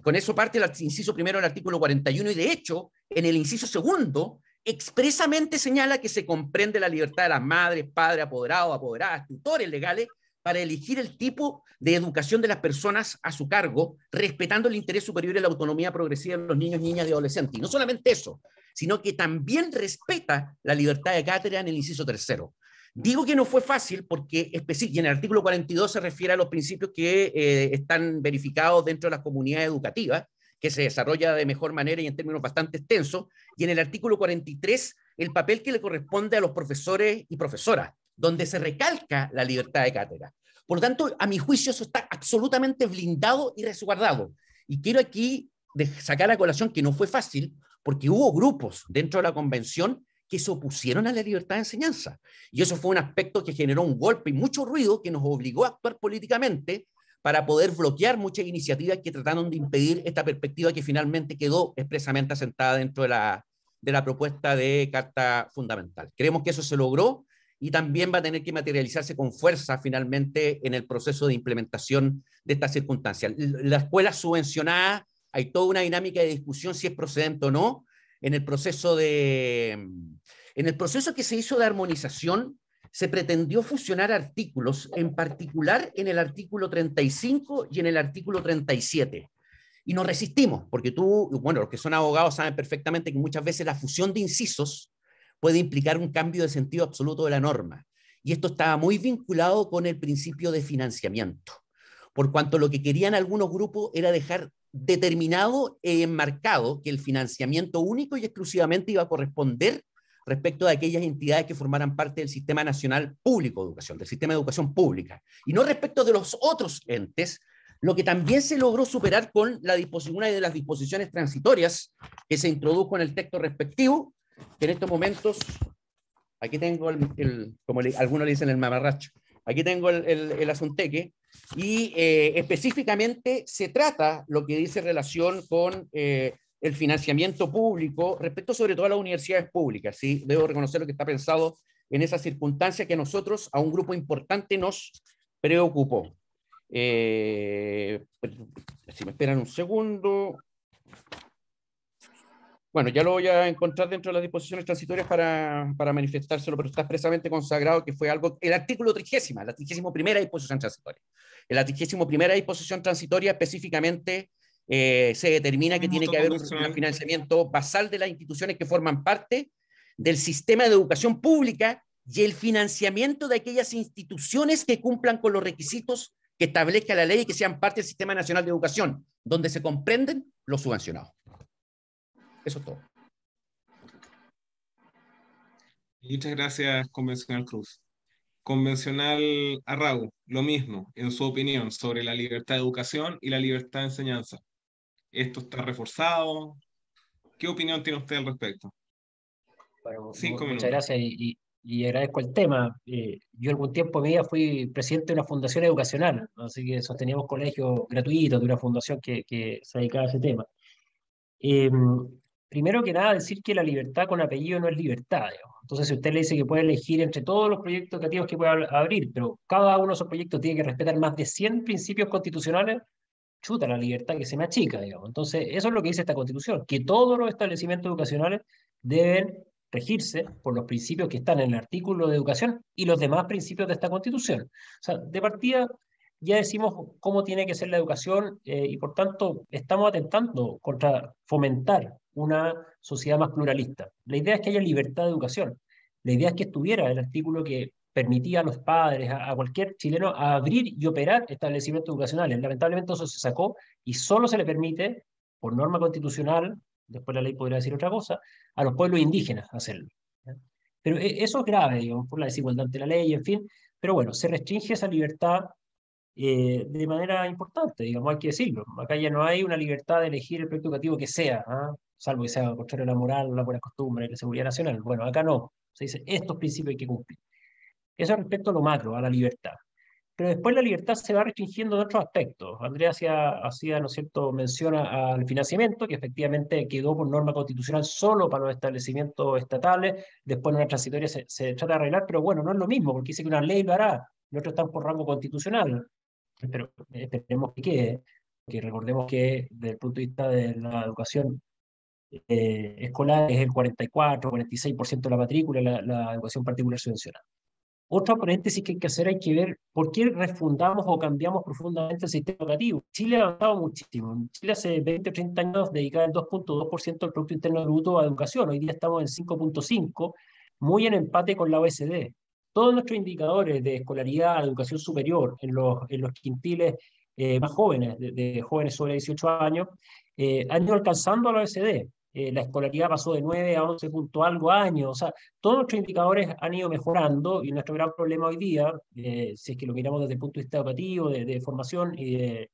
Con eso parte el inciso primero del artículo 41 y de hecho, en el inciso segundo, expresamente señala que se comprende la libertad de las madres, padres, apoderados, apoderadas, tutores legales para elegir el tipo de educación de las personas a su cargo, respetando el interés superior y la autonomía progresiva de los niños, niñas y adolescentes. Y no solamente eso, sino que también respeta la libertad de cátedra en el inciso tercero. Digo que no fue fácil porque y en el artículo 42 se refiere a los principios que están verificados dentro de las comunidades educativas, que se desarrolla de mejor manera y en términos bastante extensos, y en el artículo 43 el papel que le corresponde a los profesores y profesoras, donde se recalca la libertad de cátedra. Por lo tanto, a mi juicio, eso está absolutamente blindado y resguardado. Y quiero aquí sacar a colación que no fue fácil, porque hubo grupos dentro de la convención que se opusieron a la libertad de enseñanza. Y eso fue un aspecto que generó un golpe y mucho ruido que nos obligó a actuar políticamente para poder bloquear muchas iniciativas que trataron de impedir esta perspectiva que finalmente quedó expresamente asentada dentro de la propuesta de Carta Fundamental. Creemos que eso se logró y también va a tener que materializarse con fuerza finalmente en el proceso de implementación de estas circunstancias. La escuela subvencionada, hay toda una dinámica de discusión si es procedente o no. En el proceso que se hizo de armonización, se pretendió fusionar artículos, en particular en el artículo 35 y en el artículo 37. Y nos resistimos, porque bueno, los que son abogados saben perfectamente que muchas veces la fusión de incisos puede implicar un cambio de sentido absoluto de la norma. Y esto estaba muy vinculado con el principio de financiamiento, por cuanto lo que querían algunos grupos era dejar determinado e enmarcado que el financiamiento único y exclusivamente iba a corresponder respecto de aquellas entidades que formaran parte del Sistema Nacional Público de Educación, del Sistema de Educación Pública, y no respecto de los otros entes, lo que también se logró superar con una de las disposiciones transitorias que se introdujo en el texto respectivo, que en estos momentos, aquí tengo como algunos le dicen el mamarracho, aquí tengo el asunteque, y específicamente se trata lo que dice relación con el financiamiento público respecto sobre todo a las universidades públicas. ¿Sí? Debo reconocer lo que está pensado en esa circunstancia que a nosotros, a un grupo importante, nos preocupó. Si me esperan un segundo. Bueno, ya lo voy a encontrar dentro de las disposiciones transitorias para manifestárselo, pero está expresamente consagrado que fue algo, el artículo 30, la 31ª disposición transitoria. En la 31ª disposición transitoria específicamente se determina que tiene que haber un financiamiento basal de las instituciones que forman parte del sistema de educación pública y el financiamiento de aquellas instituciones que cumplan con los requisitos que establezca la ley y que sean parte del Sistema Nacional de Educación, donde se comprenden los subvencionados. Eso es todo. Muchas gracias, convencional Cruz. Convencional Arrau, lo mismo, en su opinión, sobre la libertad de educación y la libertad de enseñanza. ¿Esto está reforzado? ¿Qué opinión tiene usted al respecto? Bueno, 5 muchas minutos. gracias y agradezco el tema. Yo algún tiempo en mi vida fui presidente de una fundación educacional, así que sosteníamos colegios gratuitos de una fundación que se dedicaba a ese tema. Eh, Primero que nada, decir que la libertad con apellido no es libertad, digamos. Entonces, si usted le dice que puede elegir entre todos los proyectos educativos que pueda abrir, pero cada uno de esos proyectos tiene que respetar más de 100 principios constitucionales, chuta, la libertad que se me achica, digamos. Entonces, eso es lo que dice esta Constitución, que todos los establecimientos educacionales deben regirse por los principios que están en el artículo de educación y los demás principios de esta Constitución. O sea, de partida ya decimos cómo tiene que ser la educación y por tanto estamos atentando contra fomentar una sociedad más pluralista. La idea es que haya libertad de educación. La idea es que estuviera el artículo que permitía a los padres, a cualquier chileno, a abrir y operar establecimientos educacionales. Lamentablemente eso se sacó y solo se le permite, por norma constitucional, después la ley podría decir otra cosa, a los pueblos indígenas hacerlo. ¿Ya? Pero eso es grave, digamos, por la desigualdad ante la ley, en fin. Pero bueno, se restringe esa libertad de manera importante, digamos, hay que decirlo. Acá ya no hay una libertad de elegir el proyecto educativo que sea, ¿ah? Salvo que sea contrario a la moral, la buena costumbre, la seguridad nacional. Bueno, acá no. Se dice, estos principios hay que cumplir. Eso respecto a lo macro, a la libertad. Pero después la libertad se va restringiendo en otros aspectos. Andrea hacía, ¿no es cierto?, menciona al financiamiento, que efectivamente quedó por norma constitucional solo para los establecimientos estatales. Después en una transitoria se trata de arreglar, pero bueno, no es lo mismo, porque dice que una ley lo hará. Los otros están por rango constitucional. Pero esperemos que quede, que recordemos que desde el punto de vista de la educación escolar es el 44, 46% de la matrícula, la educación particular subvencionada. Otra paréntesis que hay que hacer, hay que ver por qué refundamos o cambiamos profundamente el sistema educativo. Chile ha avanzado muchísimo. En Chile hace 20 o 30 años dedicaba el 2.2% del Producto Interno Bruto a educación. Hoy día estamos en 5.5%, muy en empate con la OECD. Todos nuestros indicadores de escolaridad, educación superior, en los quintiles más jóvenes, de jóvenes sobre 18 años, han ido alcanzando a la OECD. La escolaridad pasó de 9 a 11 punto algo años. O sea, todos nuestros indicadores han ido mejorando y nuestro gran problema hoy día, si es que lo miramos desde el punto de vista educativo, de formación y de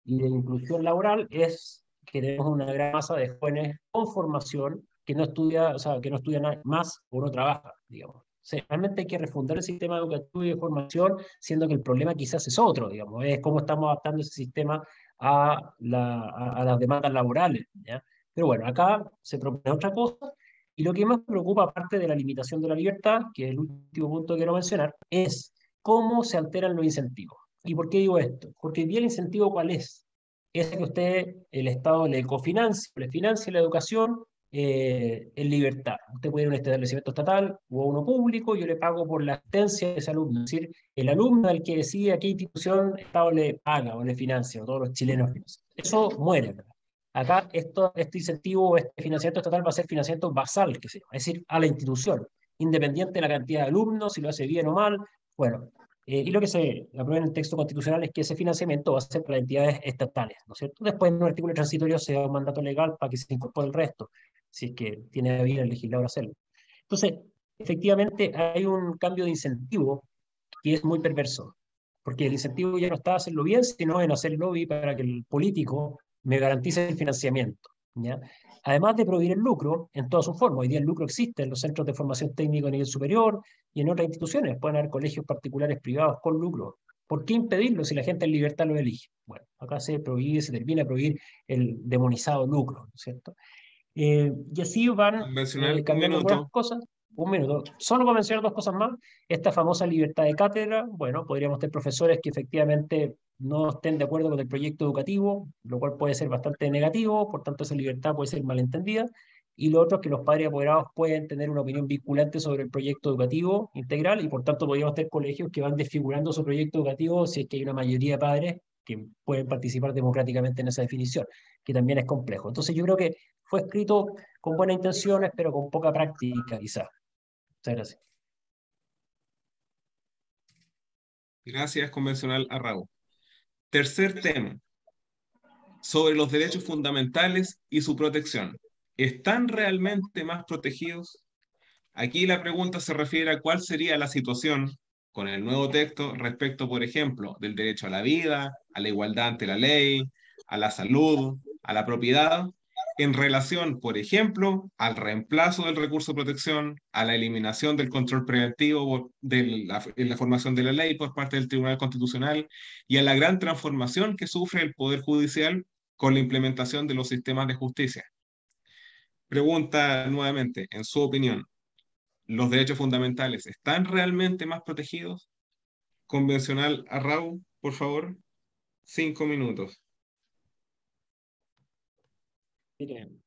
inclusión laboral, es que tenemos una gran masa de jóvenes con formación que no estudia, o sea, que no estudian más o no trabaja, digamos. O sea, realmente hay que refundar el sistema educativo y de formación, siendo que el problema quizás es otro, digamos, es cómo estamos adaptando ese sistema a las demandas laborales, ¿ya? Pero bueno, acá se propone otra cosa, y lo que más me preocupa, aparte de la limitación de la libertad, que es el último punto que quiero mencionar, es cómo se alteran los incentivos. ¿Y por qué digo esto? Porque bien el incentivo, ¿cuál es? Es que usted, el Estado le cofinancie, le financie la educación en libertad. Usted puede ir a un establecimiento estatal o a uno público, yo le pago por la asistencia de ese alumno. Es decir, el alumno es el que decide a qué institución el Estado le paga o le financia, o todos los chilenos. Eso muere, ¿verdad? Acá este incentivo, este financiamiento estatal va a ser financiamiento basal, que se llama, es decir, a la institución, independiente de la cantidad de alumnos, si lo hace bien o mal. Bueno, y lo que se aprueba en el texto constitucional es que ese financiamiento va a ser para entidades estatales, ¿no es cierto? Después, en un artículo transitorio, se da un mandato legal para que se incorpore el resto, si es que tiene bien el legislador hacerlo. Entonces, efectivamente, hay un cambio de incentivo que es muy perverso, porque el incentivo ya no está a hacerlo bien, sino en hacer lobby para que el político me garantice el financiamiento, ¿ya? Además de prohibir el lucro en todas sus formas. Hoy día el lucro existe en los centros de formación técnica a nivel superior y en otras instituciones. Pueden haber colegios particulares privados con lucro. ¿Por qué impedirlo si la gente en libertad lo elige? Bueno, acá se prohíbe, se termina a prohibir el demonizado lucro, ¿no es cierto? Y así van Convencional, un cambiando algunas minuto. cosas. Un minuto. Solo para mencionar dos cosas más. Esta famosa libertad de cátedra. Bueno, podríamos tener profesores que efectivamente no estén de acuerdo con el proyecto educativo, lo cual puede ser bastante negativo, por tanto esa libertad puede ser malentendida. y lo otro es que los padres apoderados pueden tener una opinión vinculante sobre el proyecto educativo integral y por tanto podríamos tener colegios que van desfigurando su proyecto educativo si es que hay una mayoría de padres que pueden participar democráticamente en esa definición, que también es complejo. Entonces yo creo que fue escrito con buenas intenciones, pero con poca práctica quizás. Muchas gracias. Gracias, convencional Arrau. Tercer tema, sobre los derechos fundamentales y su protección. ¿Están realmente más protegidos? Aquí la pregunta se refiere a cuál sería la situación con el nuevo texto respecto, por ejemplo, del derecho a la vida, a la igualdad ante la ley, a la salud, a la propiedad, en relación, por ejemplo, al reemplazo del recurso de protección, a la eliminación del control preventivo en la formación de la ley por parte del Tribunal Constitucional y a la gran transformación que sufre el Poder Judicial con la implementación de los sistemas de justicia. Pregunta nuevamente, en su opinión, ¿los derechos fundamentales están realmente más protegidos? Convencional Arrau, por favor, 5 minutos. Miren,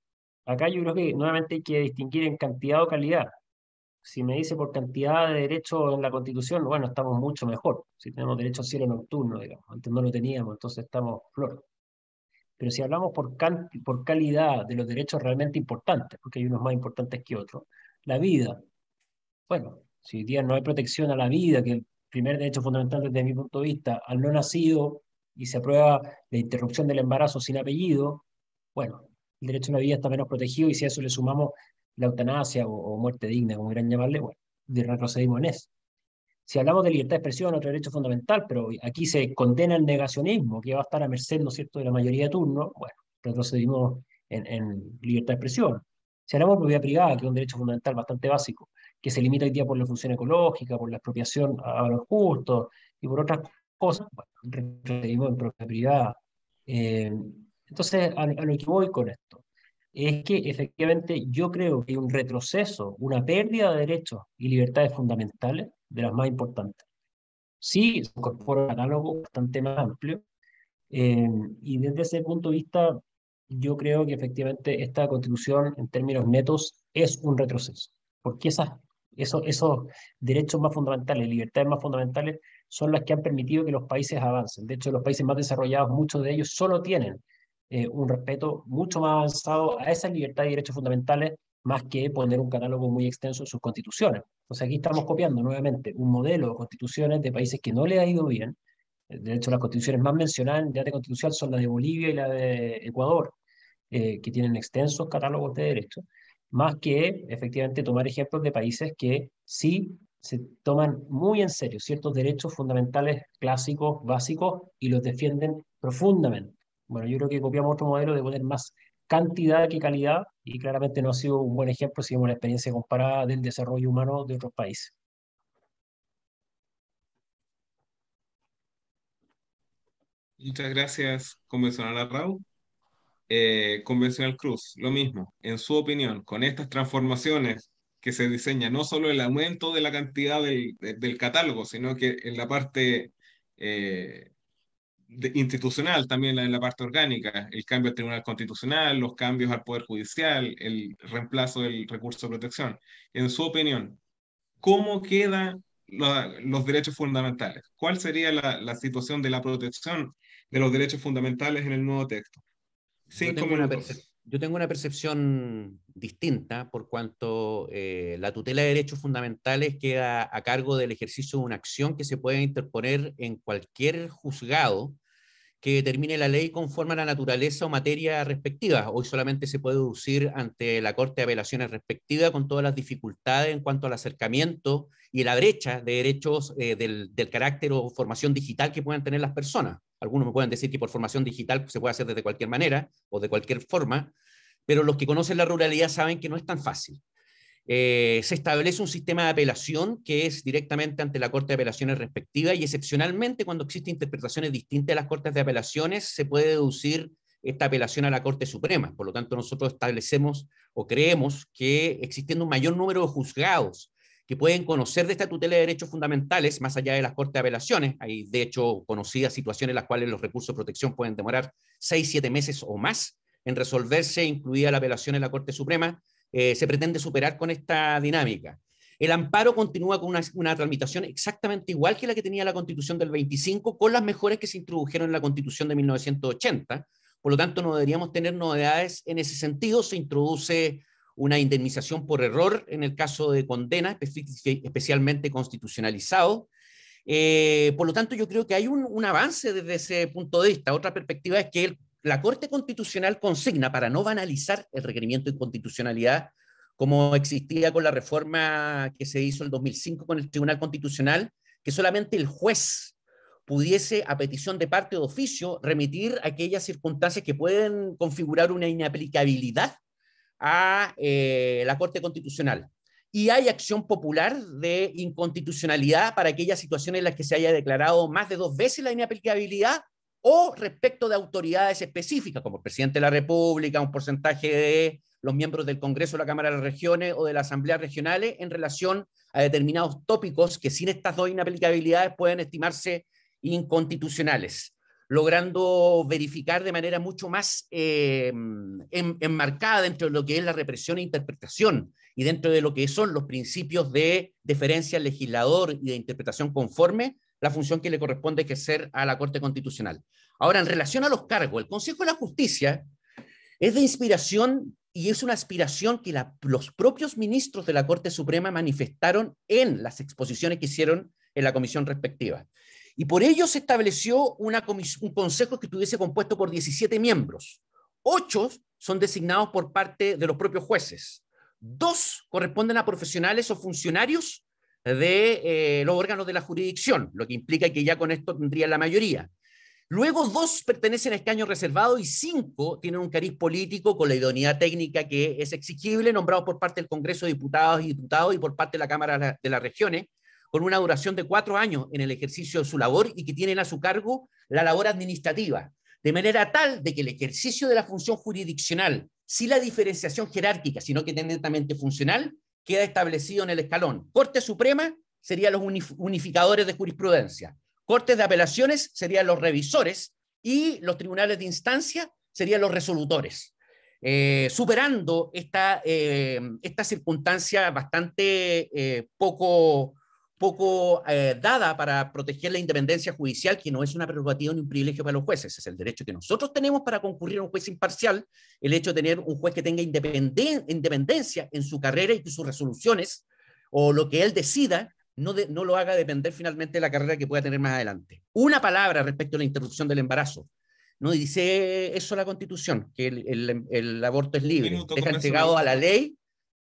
acá yo creo que nuevamente hay que distinguir en cantidad o calidad. Si me dice por cantidad de derechos en la Constitución, bueno, estamos mucho mejor. Si tenemos derecho al cielo nocturno, digamos, antes no lo teníamos, entonces estamos flor. Pero si hablamos por calidad de los derechos realmente importantes, porque hay unos más importantes que otros, la vida, bueno, si hoy día no hay protección a la vida, que es el primer derecho fundamental desde mi punto de vista, al no nacido, y se aprueba la interrupción del embarazo sin apellido, bueno, el derecho a la vida está menos protegido, y si a eso le sumamos la eutanasia o muerte digna, como quieran llamarle, bueno, retrocedimos en eso. Si hablamos de libertad de expresión, otro derecho fundamental, pero aquí se condena el negacionismo, que va a estar a merced, ¿no es cierto?, de la mayoría de turnos, bueno, retrocedimos en libertad de expresión. Si hablamos de propiedad privada, que es un derecho fundamental bastante básico, que se limita hoy día por la función ecológica, por la expropiación a valor justo y por otras cosas, bueno, retrocedimos en propiedad privada. Eh, entonces, a lo que voy con esto es que efectivamente yo creo que hay un retroceso, una pérdida de derechos y libertades fundamentales de las más importantes. Sí, se incorpora un catálogo bastante más amplio, eh, y desde ese punto de vista yo creo que efectivamente esta constitución en términos netos es un retroceso, porque esos derechos más fundamentales, libertades más fundamentales, son las que han permitido que los países avancen. De hecho, los países más desarrollados, muchos de ellos solo tienen un respeto mucho más avanzado a esas libertades y derechos fundamentales, más que poner un catálogo muy extenso en sus constituciones. O sea, aquí estamos copiando nuevamente un modelo de constituciones de países que no le ha ido bien. De hecho, las constituciones más mencionadas en debate constitucional son la de Bolivia y la de Ecuador, que tienen extensos catálogos de derechos, más que efectivamente tomar ejemplos de países que sí se toman muy en serio ciertos derechos fundamentales clásicos, básicos, y los defienden profundamente. Bueno, yo creo que copiamos otro modelo de poner más cantidad que calidad, y claramente no ha sido un buen ejemplo si vemos la experiencia comparada del desarrollo humano de otros países. Muchas gracias, convencional Arrau. Convencional Cruz, lo mismo. En su opinión, con estas transformaciones que se diseña, no solo el aumento de la cantidad del catálogo, sino que en la parte eh, institucional, también en la parte orgánica, el cambio al Tribunal Constitucional, los cambios al Poder Judicial, el reemplazo del recurso de protección. En su opinión, ¿cómo quedan los derechos fundamentales? ¿Cuál sería la situación de la protección de los derechos fundamentales en el nuevo texto? Yo 5 minutos. yo tengo una percepción distinta por cuanto la tutela de derechos fundamentales queda a cargo del ejercicio de una acción que se puede interponer en cualquier juzgado que determine la ley conforme a la naturaleza o materia respectiva. Hoy solamente se puede deducir ante la Corte de Apelaciones respectiva con todas las dificultades en cuanto al acercamiento y la brecha de derechos del carácter o formación digital que puedan tener las personas. Algunos me pueden decir que por formación digital se puede hacer desde cualquier manera o de cualquier forma, pero los que conocen la ruralidad saben que no es tan fácil. Se establece un sistema de apelación que es directamente ante la Corte de Apelaciones respectiva y excepcionalmente cuando existen interpretaciones distintas de las Cortes de Apelaciones se puede deducir esta apelación a la Corte Suprema. Por lo tanto, nosotros establecemos o creemos que existiendo un mayor número de juzgados que pueden conocer de esta tutela de derechos fundamentales, más allá de las Cortes de Apelaciones, hay de hecho conocidas situaciones en las cuales los recursos de protección pueden demorar 6, 7 meses o más en resolverse, incluida la apelación en la Corte Suprema. se pretende superar con esta dinámica. El amparo continúa con una tramitación exactamente igual que la que tenía la Constitución del 25, con las mejoras que se introdujeron en la Constitución de 1980. Por lo tanto, no deberíamos tener novedades en ese sentido. Se introduce una indemnización por error en el caso de condena, especialmente constitucionalizado. Por lo tanto, yo creo que hay un avance desde ese punto de vista. Otra perspectiva es que la Corte Constitucional consigna, para no banalizar el requerimiento de inconstitucionalidad, como existía con la reforma que se hizo en el 2005 con el Tribunal Constitucional, que solamente el juez pudiese, a petición de parte de oficio, remitir aquellas circunstancias que pueden configurar una inaplicabilidad a la Corte Constitucional. Y hay acción popular de inconstitucionalidad para aquellas situaciones en las que se haya declarado más de 2 veces la inaplicabilidad o respecto de autoridades específicas, como el presidente de la República, un porcentaje de los miembros del Congreso, de la Cámara de las Regiones o de las asambleas regionales en relación a determinados tópicos que sin estas 2 inaplicabilidades pueden estimarse inconstitucionales, logrando verificar de manera mucho más enmarcada dentro de lo que es la represión e interpretación y dentro de lo que son los principios de deferencia al legislador y de interpretación conforme, la función que le corresponde ejercer a la Corte Constitucional. Ahora, en relación a los cargos, el Consejo de la Justicia es de inspiración y es una aspiración que los propios ministros de la Corte Suprema manifestaron en las exposiciones que hicieron en la comisión respectiva. Y por ello se estableció un consejo que estuviese compuesto por 17 miembros. 8 son designados por parte de los propios jueces. 2 corresponden a profesionales o funcionarios de los órganos de la jurisdicción, lo que implica que ya con esto tendría la mayoría. Luego 2 pertenecen a escaños reservados y 5 tienen un cariz político con la idoneidad técnica que es exigible, nombrados por parte del Congreso de Diputados y Diputados y por parte de la Cámara de las Regiones, con una duración de 4 años en el ejercicio de su labor y que tienen a su cargo la labor administrativa, de manera tal de que el ejercicio de la función jurisdiccional, sin la diferenciación jerárquica, sino que netamente funcional, queda establecido en el escalón. Corte Suprema serían los unificadores de jurisprudencia. Cortes de apelaciones serían los revisores y los tribunales de instancia serían los resolutores, superando esta circunstancia bastante poco dada para proteger la independencia judicial, que no es una prerrogativa ni un privilegio para los jueces, es el derecho que nosotros tenemos para concurrir a un juez imparcial, el hecho de tener un juez que tenga independencia en su carrera y que sus resoluciones o lo que él decida no lo haga depender finalmente de la carrera que pueda tener más adelante. Una palabra respecto a la interrupción del embarazo. No dice eso la Constitución, que el aborto es libre. Deja entregado a la ley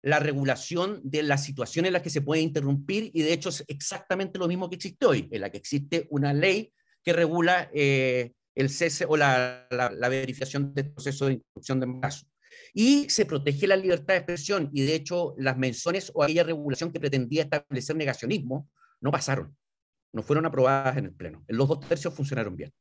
la regulación de las situaciones en las que se puede interrumpir, y de hecho es exactamente lo mismo que existe hoy, en la que existe una ley que regula el cese o la verificación del proceso de interrupción de embarazo. Y se protege la libertad de expresión, y de hecho las menciones o aquella regulación que pretendía establecer negacionismo no pasaron, no fueron aprobadas en el Pleno. En los 2/3 funcionaron bien.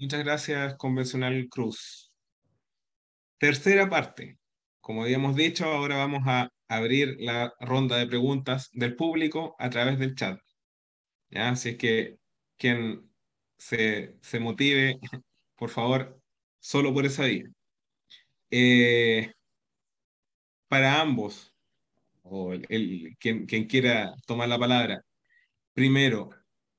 Muchas gracias, convencional Cruz. Tercera parte. Como habíamos dicho, ahora vamos a abrir la ronda de preguntas del público a través del chat. ¿Ya? Así es que quien se motive, por favor, solo por esa vía. Para ambos, o quien quiera tomar la palabra, primero,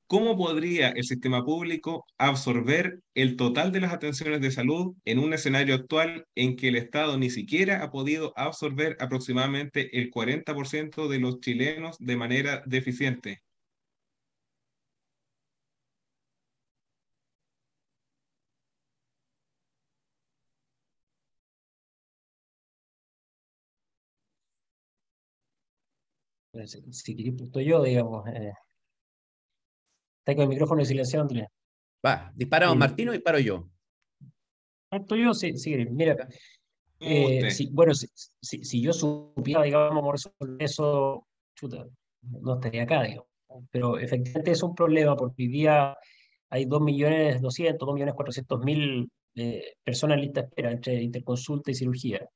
¿cómo podría el sistema público absorber el total de las atenciones de salud en un escenario actual en que el Estado ni siquiera ha podido absorber aproximadamente el 40% de los chilenos de manera deficiente? Si queréis, punto yo, digamos. Está con el micrófono silenciado, Andrea. Va, dispara don Martín o disparo yo. Punto yo, sí, mira. Usted. Bueno, si yo supiera, digamos, resolver eso, chuta, no estaría acá, digamos. Pero efectivamente es un problema porque hoy día hay 2.200.000, 2.400.000 personas en lista de espera entre interconsulta y cirugía.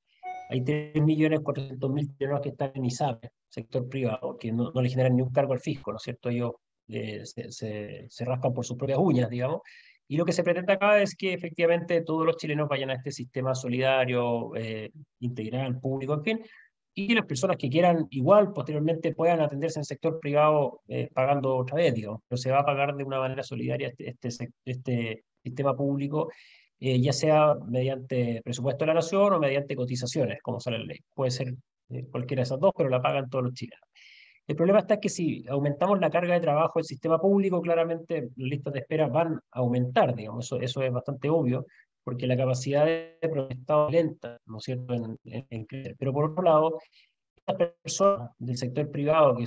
Hay 3.400.000 chilenos que están en ISAPRE, sector privado, que no le generan ni un cargo al fisco, ¿no es cierto? Ellos se rascan por sus propias uñas, digamos, Y lo que se pretende acá es que efectivamente todos los chilenos vayan a este sistema solidario, integral, público, en fin, y que las personas que quieran igual posteriormente puedan atenderse en el sector privado pagando otra vez, digamos, pero se va a pagar de una manera solidaria este sistema público, ya sea mediante presupuesto de la nación o mediante cotizaciones, como sale la ley. Puede ser cualquiera de esas dos, pero la pagan todos los chilenos. El problema está que si aumentamos la carga de trabajo del sistema público, claramente las listas de espera van a aumentar, digamos, eso es bastante obvio, porque la capacidad de protestado es lenta, ¿no es cierto?, en crecer. Pero por otro lado, estas personas del sector privado que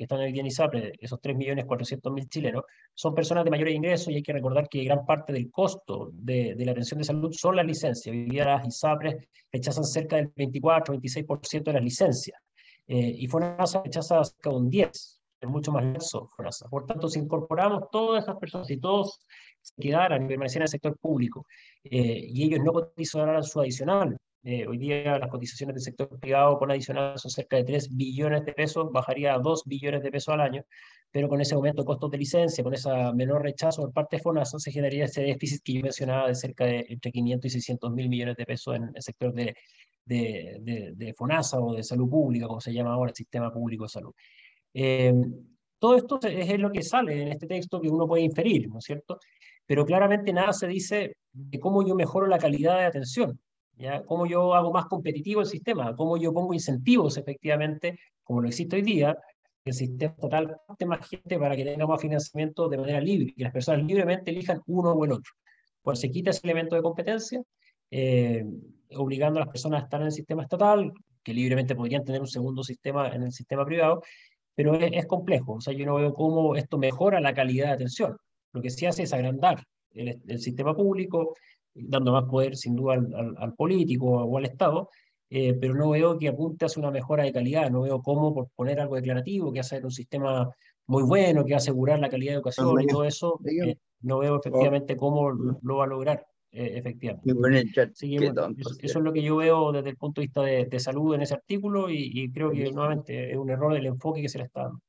están en el ISAPRE, esos 3.400.000 chilenos, son personas de mayores ingresos y hay que recordar que gran parte del costo de la atención de salud son las licencias. Hoy día las ISAPRES rechazan cerca del 24-26% de las licencias. Y FONASA rechaza cerca de un 10%, es mucho más laxo FONASA. Por tanto, si incorporamos todas esas personas y todos se quedaran y permanecieran en el sector público y ellos no cotizaran su adicional, hoy día las cotizaciones del sector privado con adicional son cerca de 3 billones de pesos, bajaría a 2 billones de pesos al año, pero con ese aumento de costos de licencia, con ese menor rechazo por parte de FONASA, se generaría ese déficit que yo mencionaba de cerca de entre 500 y 600 mil millones de pesos en el sector de FONASA o de salud pública, como se llama ahora el sistema público de salud. Eh, Todo esto es lo que sale en este texto que uno puede inferir, ¿no es cierto? Pero claramente nada se dice de cómo yo mejoro la calidad de atención, ¿ya? Cómo yo hago más competitivo el sistema, cómo yo pongo incentivos efectivamente, como lo existe hoy día, el sistema total de más gente para que tenga más financiamiento de manera libre, que las personas libremente elijan uno o el otro. Pues se quita ese elemento de competencia, eh, obligando a las personas a estar en el sistema estatal, que libremente podrían tener un segundo sistema en el sistema privado, pero es complejo. O sea, yo no veo cómo esto mejora la calidad de atención. Lo que sí hace es agrandar el sistema público, dando más poder sin duda al político o al Estado, pero no veo que apunte hacia una mejora de calidad. No veo cómo, por poner algo declarativo, que hace un sistema muy bueno, que va a asegurar la calidad de educación y todo eso, no veo efectivamente cómo lo va a lograr, efectivamente. Así que, bueno, eso es lo que yo veo desde el punto de vista de salud en ese artículo y creo que nuevamente es un error del enfoque que se le está dando.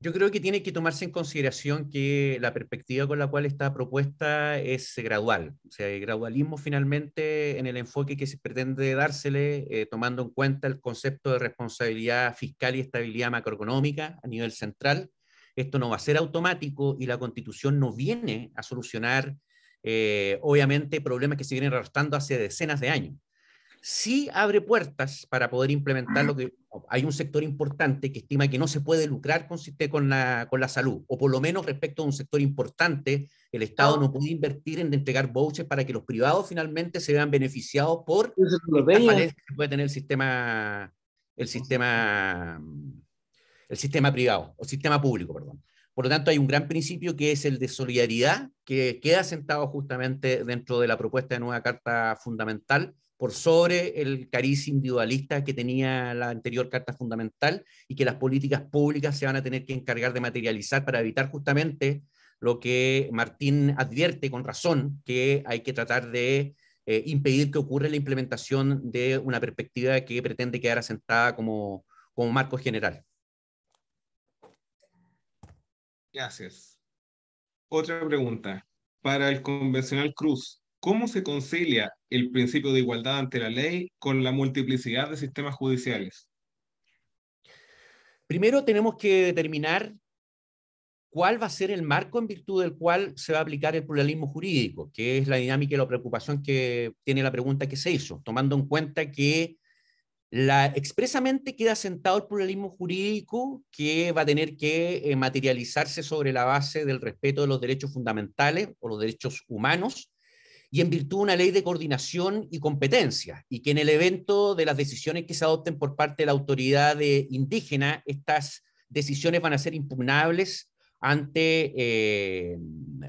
Yo creo que tiene que tomarse en consideración que la perspectiva con la cual está propuesta es gradual. O sea, el gradualismo finalmente en el enfoque que se pretende dársele, tomando en cuenta el concepto de responsabilidad fiscal y estabilidad macroeconómica a nivel central. Esto no va a ser automático y la Constitución no viene a solucionar, obviamente, problemas que se vienen arrastrando hace decenas de años. Sí abre puertas para poder implementar lo que hay un sector importante que estima que no se puede lucrar con la salud, o por lo menos respecto a un sector importante, el Estado no puede invertir en entregar vouchers para que los privados finalmente se vean beneficiados por estas falencias que puede tener el sistema privado, o sistema público, perdón. Por lo tanto, hay un gran principio que es el de solidaridad, que queda sentado justamente dentro de la propuesta de nueva Carta Fundamental, por sobre el cariz individualista que tenía la anterior Carta Fundamental y que las políticas públicas se van a tener que encargar de materializar para evitar justamente lo que Martín advierte con razón, que hay que tratar de impedir que ocurra la implementación de una perspectiva que pretende quedar asentada como marco general. Gracias. Otra pregunta. Para el convencional Cruz, ¿cómo se concilia el principio de igualdad ante la ley con la multiplicidad de sistemas judiciales? Primero tenemos que determinar cuál va a ser el marco en virtud del cual se va a aplicar el pluralismo jurídico, que es la dinámica y la preocupación que tiene la pregunta que se hizo, tomando en cuenta que expresamente queda sentado el pluralismo jurídico que va a tener que materializarse sobre la base del respeto de los derechos fundamentales o los derechos humanos y en virtud de una ley de coordinación y competencia, y que en el evento de las decisiones que se adopten por parte de la autoridad indígena, estas decisiones van a ser impugnables ante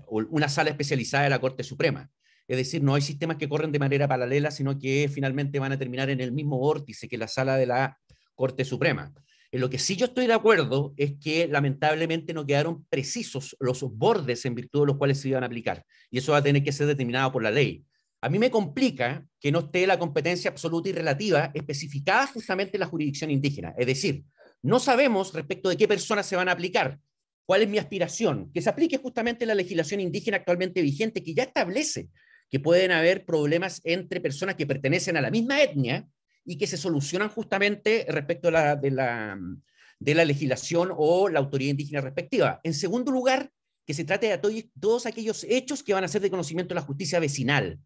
una sala especializada de la Corte Suprema. Es decir, no hay sistemas que corren de manera paralela, sino que finalmente van a terminar en el mismo vórtice que la sala de la Corte Suprema. En lo que sí yo estoy de acuerdo es que lamentablemente no quedaron precisos los bordes en virtud de los cuales se iban a aplicar, y eso va a tener que ser determinado por la ley. A mí me complica que no esté la competencia absoluta y relativa especificada justamente en la jurisdicción indígena, es decir, no sabemos respecto de qué personas se van a aplicar. ¿Cuál es mi aspiración? Que se aplique justamente la legislación indígena actualmente vigente, que ya establece que pueden haber problemas entre personas que pertenecen a la misma etnia y que se solucionan justamente respecto a de la legislación o la autoridad indígena respectiva. En segundo lugar, que se trate de todos aquellos hechos que van a ser de conocimiento de la justicia vecinal.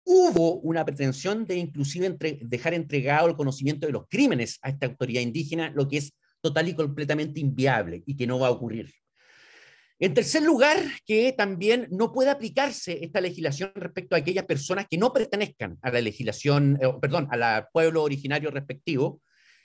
Hubo una pretensión de inclusive dejar entregado el conocimiento de los crímenes a esta autoridad indígena, lo que es total y completamente inviable y que no va a ocurrir. En tercer lugar, que también no puede aplicarse esta legislación respecto a aquellas personas que no pertenezcan a la legislación, perdón, al pueblo originario respectivo.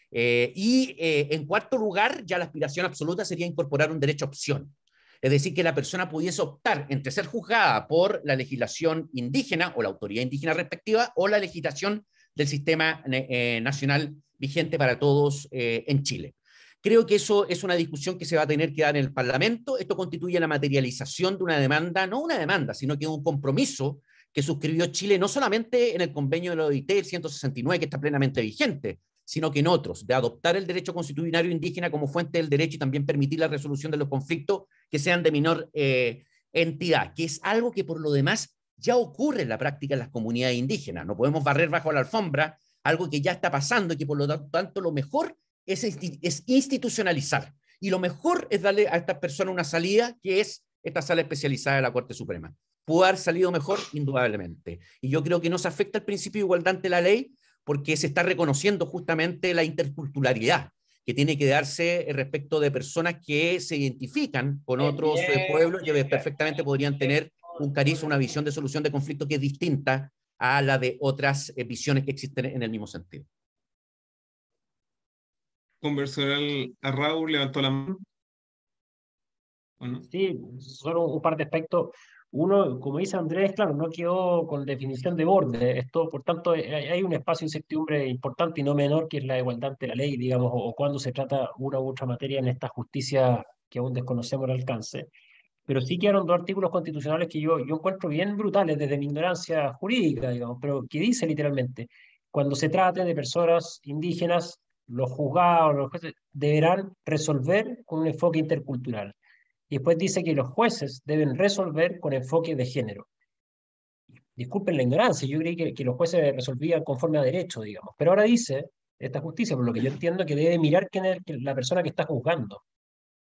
En cuarto lugar, ya la aspiración absoluta sería incorporar un derecho a opción. Es decir, que la persona pudiese optar entre ser juzgada por la legislación indígena o la autoridad indígena respectiva o la legislación del sistema nacional vigente para todos en Chile. Creo que eso es una discusión que se va a tener que dar en el Parlamento. Esto constituye la materialización de una demanda, no una demanda, sino que un compromiso que suscribió Chile no solamente en el convenio de la OIT, el 169, que está plenamente vigente, sino que en otros, de adoptar el derecho constitucionario indígena como fuente del derecho y también permitir la resolución de los conflictos que sean de menor entidad, que es algo que por lo demás ya ocurre en la práctica en las comunidades indígenas. No podemos barrer bajo la alfombra algo que ya está pasando y que por lo tanto lo mejor es institucionalizar. Y lo mejor es darle a estas personas una salida, que es esta sala especializada de la Corte Suprema. ¿Pudo haber salido mejor? Indudablemente. Y yo creo que no se afecta el principio de igualdad ante la ley porque se está reconociendo justamente la interculturalidad que tiene que darse respecto de personas que se identifican con otros pueblos y que perfectamente podrían tener un cariz, una visión de solución de conflictos que es distinta a la de otras visiones que existen en el mismo sentido. Conversacional a Raúl levantó la mano. ¿O no? Sí, solo un par de aspectos. Uno, como dice Andrés, claro, no quedó con definición de borde. Esto, por tanto, hay un espacio de incertidumbre importante y no menor, que es la igualdad ante la ley, digamos, o cuando se trata una u otra materia en esta justicia que aún desconocemos el alcance. Pero sí quedaron dos artículos constitucionales que yo encuentro bien brutales desde mi ignorancia jurídica, digamos, pero que dice literalmente, cuando se trate de personas indígenas, los juzgados, los jueces deberán resolver con un enfoque intercultural. Y después dice que los jueces deben resolver con enfoque de género. Disculpen la ignorancia, yo creí que los jueces resolvían conforme a derecho, digamos. Pero ahora dice esta justicia, por lo que yo entiendo, que debe mirar quién es la persona que está juzgando.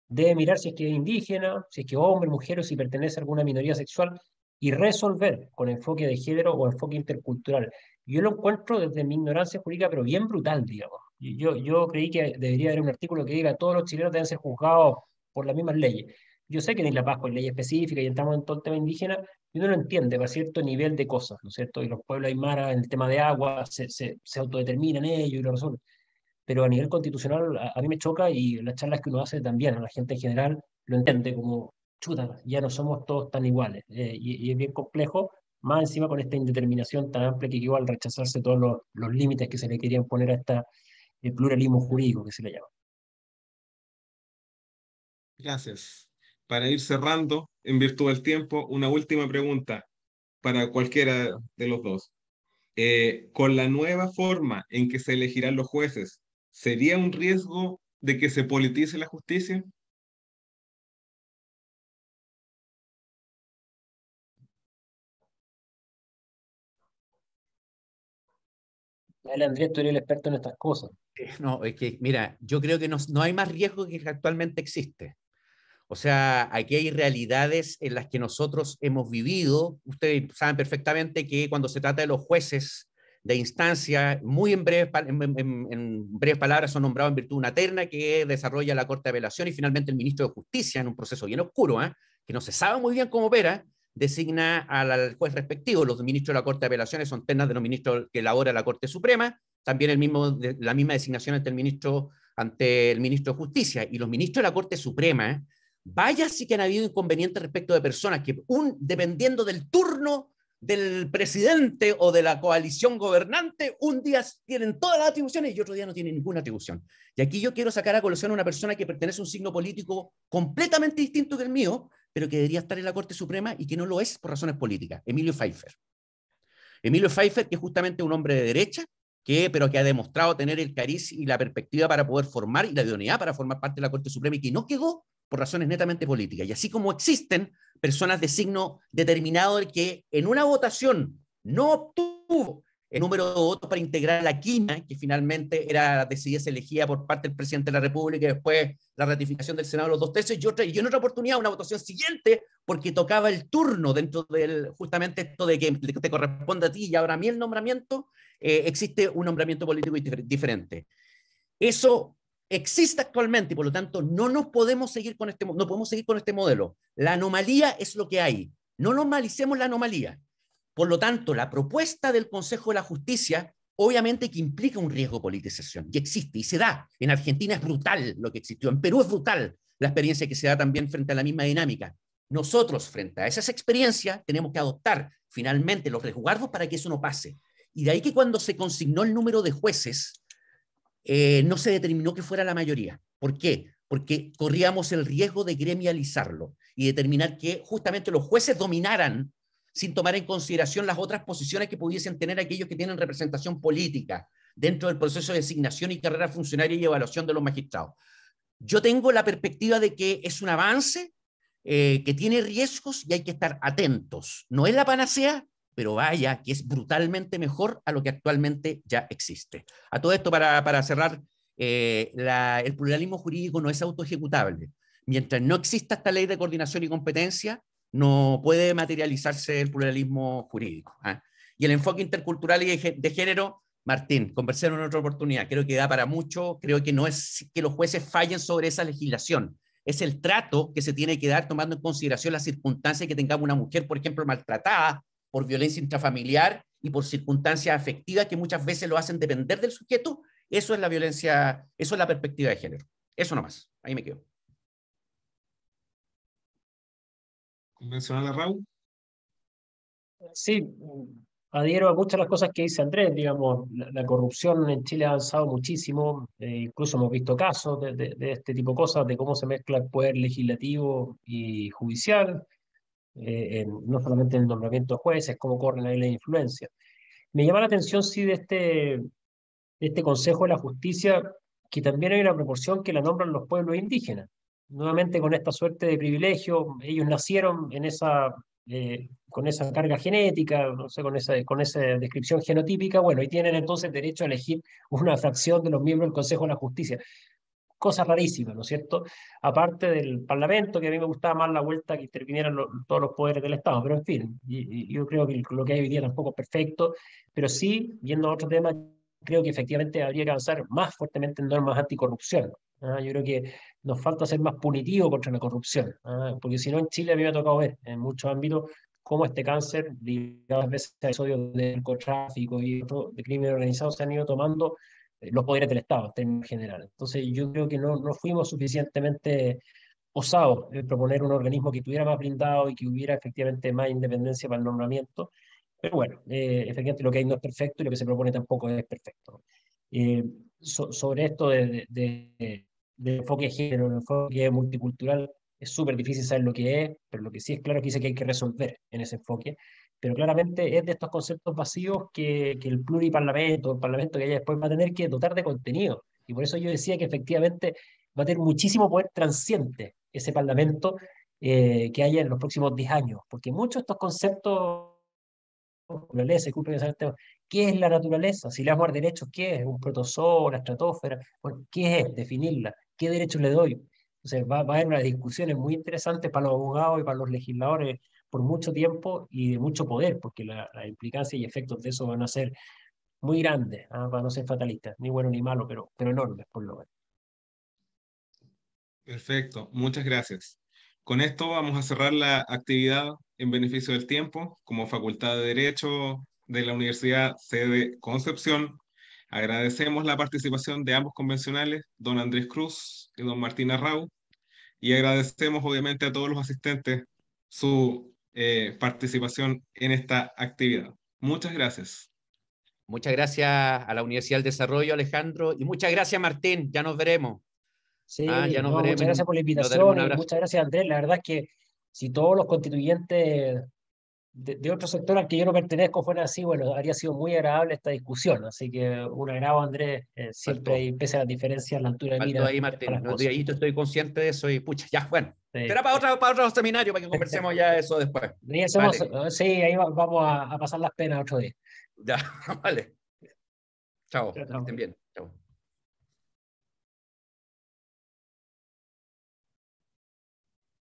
Debe mirar si es que es indígena, si es que es hombre, mujer o si pertenece a alguna minoría sexual y resolver con enfoque de género o enfoque intercultural. Yo lo encuentro desde mi ignorancia jurídica, pero bien brutal, digamos. Yo creí que debería haber un artículo que diga todos los chilenos deben ser juzgados por las mismas leyes. Yo sé que en Isla Pascua hay leyes específicas y entramos en todo el tema indígena y uno lo entiende para cierto nivel de cosas, ¿no es cierto? Y los pueblos aymaras en el tema de agua se autodeterminan ellos y lo resuelven, pero a nivel constitucional a mí me choca y las charlas que uno hace también, a la gente en general lo entiende como, chuta, ya no somos todos tan iguales, y es bien complejo, más encima con esta indeterminación tan amplia que igual rechazarse todos los límites que se le querían poner a esta pluralismo jurídico que se le llama. Gracias. Para ir cerrando, en virtud del tiempo, una última pregunta para cualquiera de los dos. Con la nueva forma en que se elegirán los jueces, ¿sería un riesgo de que se politice la justicia? Dale, Andrés, tú eres el experto en estas cosas. No, es que, mira, yo creo que no hay más riesgo que el que actualmente existe. O sea, aquí hay realidades en las que nosotros hemos vivido. Ustedes saben perfectamente que cuando se trata de los jueces de instancia, muy en breves palabras son nombrados en virtud de una terna que desarrolla la Corte de Apelación y finalmente el ministro de Justicia, en un proceso bien oscuro, que no se sabe muy bien cómo opera, designa al juez respectivo. Los ministros de la Corte de Apelaciones son ternas de los ministros que elabora la Corte Suprema, también la misma designación ante el ministro de Justicia. Y los ministros de la Corte Suprema, vaya sí que han habido inconvenientes respecto de personas que, dependiendo del turno del presidente o de la coalición gobernante, un día tienen todas las atribuciones y otro día no tienen ninguna atribución. Y aquí yo quiero sacar a colación a una persona que pertenece a un signo político completamente distinto que el mío, pero que debería estar en la Corte Suprema y que no lo es por razones políticas: Emilio Pfeiffer. Emilio Pfeiffer, que es justamente un hombre de derecha, pero que ha demostrado tener el cariz y la perspectiva para poder formar y la idoneidad para formar parte de la Corte Suprema y que no quedó por razones netamente políticas. Y así como existen personas de signo determinado que en una votación no obtuvo el número de votos para integrar la quina, que finalmente era decidida, se elegía por parte del presidente de la República y después la ratificación del Senado de los 2 tercios, y en otra oportunidad, una votación siguiente, porque tocaba el turno dentro del, justamente esto de que te corresponde a ti y ahora a mí el nombramiento, existe un nombramiento político diferente. Eso existe actualmente y por lo tanto no podemos seguir con este modelo. La anomalía es lo que hay. No normalicemos la anomalía. Por lo tanto, la propuesta del Consejo de la Justicia obviamente que implica un riesgo de politización y existe y se da. En Argentina es brutal lo que existió, en Perú es brutal la experiencia que se da también frente a la misma dinámica. Nosotros, frente a esas experiencias, tenemos que adoptar finalmente los resguardos para que eso no pase. Y de ahí que cuando se consignó el número de jueces, no se determinó que fuera la mayoría. ¿Por qué? Porque corríamos el riesgo de gremializarlo y determinar que justamente los jueces dominaran sin tomar en consideración las otras posiciones que pudiesen tener aquellos que tienen representación política dentro del proceso de designación y carrera funcionaria y evaluación de los magistrados. Yo tengo la perspectiva de que es un avance que tiene riesgos y hay que estar atentos. No es la panacea, pero vaya que es brutalmente mejor a lo que actualmente ya existe. A todo esto, para cerrar, el pluralismo jurídico no es autoejecutable. Mientras no exista esta ley de coordinación y competencia, no puede materializarse el pluralismo jurídico. Y el enfoque intercultural y de género, Martín, conversemos en otra oportunidad. Creo que da para mucho. Creo que no es que los jueces fallen sobre esa legislación. Es el trato que se tiene que dar tomando en consideración las circunstancias que tengamos una mujer, por ejemplo, maltratada por violencia intrafamiliar y por circunstancias afectivas que muchas veces lo hacen depender del sujeto. Eso es la violencia, eso es la perspectiva de género. Eso nomás. Ahí me quedo. ¿Convencional a Raúl? Sí, adhiero a muchas de las cosas que dice Andrés, digamos, la corrupción en Chile ha avanzado muchísimo, incluso hemos visto casos de este tipo de cosas, de cómo se mezcla el poder legislativo y judicial, no solamente en el nombramiento de jueces, cómo corren ahí las influencias. Me llama la atención, sí, de este Consejo de la Justicia, que también hay una proporción que la nombran los pueblos indígenas. Nuevamente con esta suerte de privilegio, ellos nacieron con esa carga genética, no sé, con esa descripción genotípica, bueno, y tienen entonces derecho a elegir una fracción de los miembros del Consejo de la Justicia. Cosa rarísima, ¿no es cierto? Aparte del Parlamento, que a mí me gustaba más la vuelta que intervinieran todos los poderes del Estado, pero en fin, y yo creo que lo que hay hoy día tampoco es perfecto, pero sí, viendo otro tema, creo que efectivamente habría que avanzar más fuertemente en normas anticorrupción. Yo creo que nos falta ser más punitivo contra la corrupción, porque si no en Chile a mí me ha tocado ver en muchos ámbitos cómo este cáncer, digamos, a veces episodios de narcotráfico y otro, de crimen organizado se han ido tomando los poderes del Estado en términos generales. Entonces yo creo que no fuimos suficientemente osados en proponer un organismo que estuviera más blindado y que hubiera efectivamente más independencia para el nombramiento. Pero bueno, efectivamente lo que hay no es perfecto y lo que se propone tampoco es perfecto. Eh, sobre esto de enfoque de género, el enfoque multicultural, es súper difícil saber lo que es, pero lo que sí es claro que dice que hay que resolver en ese enfoque. Pero claramente es de estos conceptos vacíos que el pluriparlamento, el parlamento que haya después va a tener que dotar de contenido. Y por eso yo decía que efectivamente va a tener muchísimo poder transiente ese parlamento que haya en los próximos 10 años, porque muchos de estos conceptos naturaleza, disculpen que salga el tema. ¿Qué es la naturaleza? Si le damos derechos, ¿qué es? ¿Un protozoo, la estratosfera? Bueno, ¿qué es? Definirla. ¿Qué derechos le doy? Entonces va a haber unas discusiones muy interesantes para los abogados y para los legisladores por mucho tiempo y de mucho poder, porque la implicancia y efectos de eso van a ser muy grandes, para no ser fatalistas, ni bueno ni malo, pero enormes por lo menos. Perfecto, muchas gracias. Con esto vamos a cerrar la actividad en beneficio del tiempo. Como Facultad de Derecho de la Universidad Sede Concepción, agradecemos la participación de ambos convencionales, don Andrés Cruz y don Martín Arrau, y agradecemos obviamente a todos los asistentes su participación en esta actividad. Muchas gracias. Muchas gracias a la Universidad del Desarrollo, Alejandro, y muchas gracias, Martín. Ya nos veremos. Ya Sí, nos no, veremos muchas gracias por la y nos daremos invitación un y abrazo. muchas gracias Andrés. La verdad es que si todos los constituyentes de otro sector al que yo no pertenezco fuera así, bueno, habría sido muy agradable esta discusión. Así que un agrado, Andrés, siempre Faltó, hay, pese a las diferencias, la altura de faltó mira ahí, para Martín. las No, de cosas. ahí estoy consciente de eso y pucha, ya, bueno. Sí. Será para otro seminario, para que conversemos ya eso después. Ahí hacemos, Vale, sí, ahí vamos a pasar las penas otro día. ya, vale. Chao, Chao, que estén chao. bien. Chao.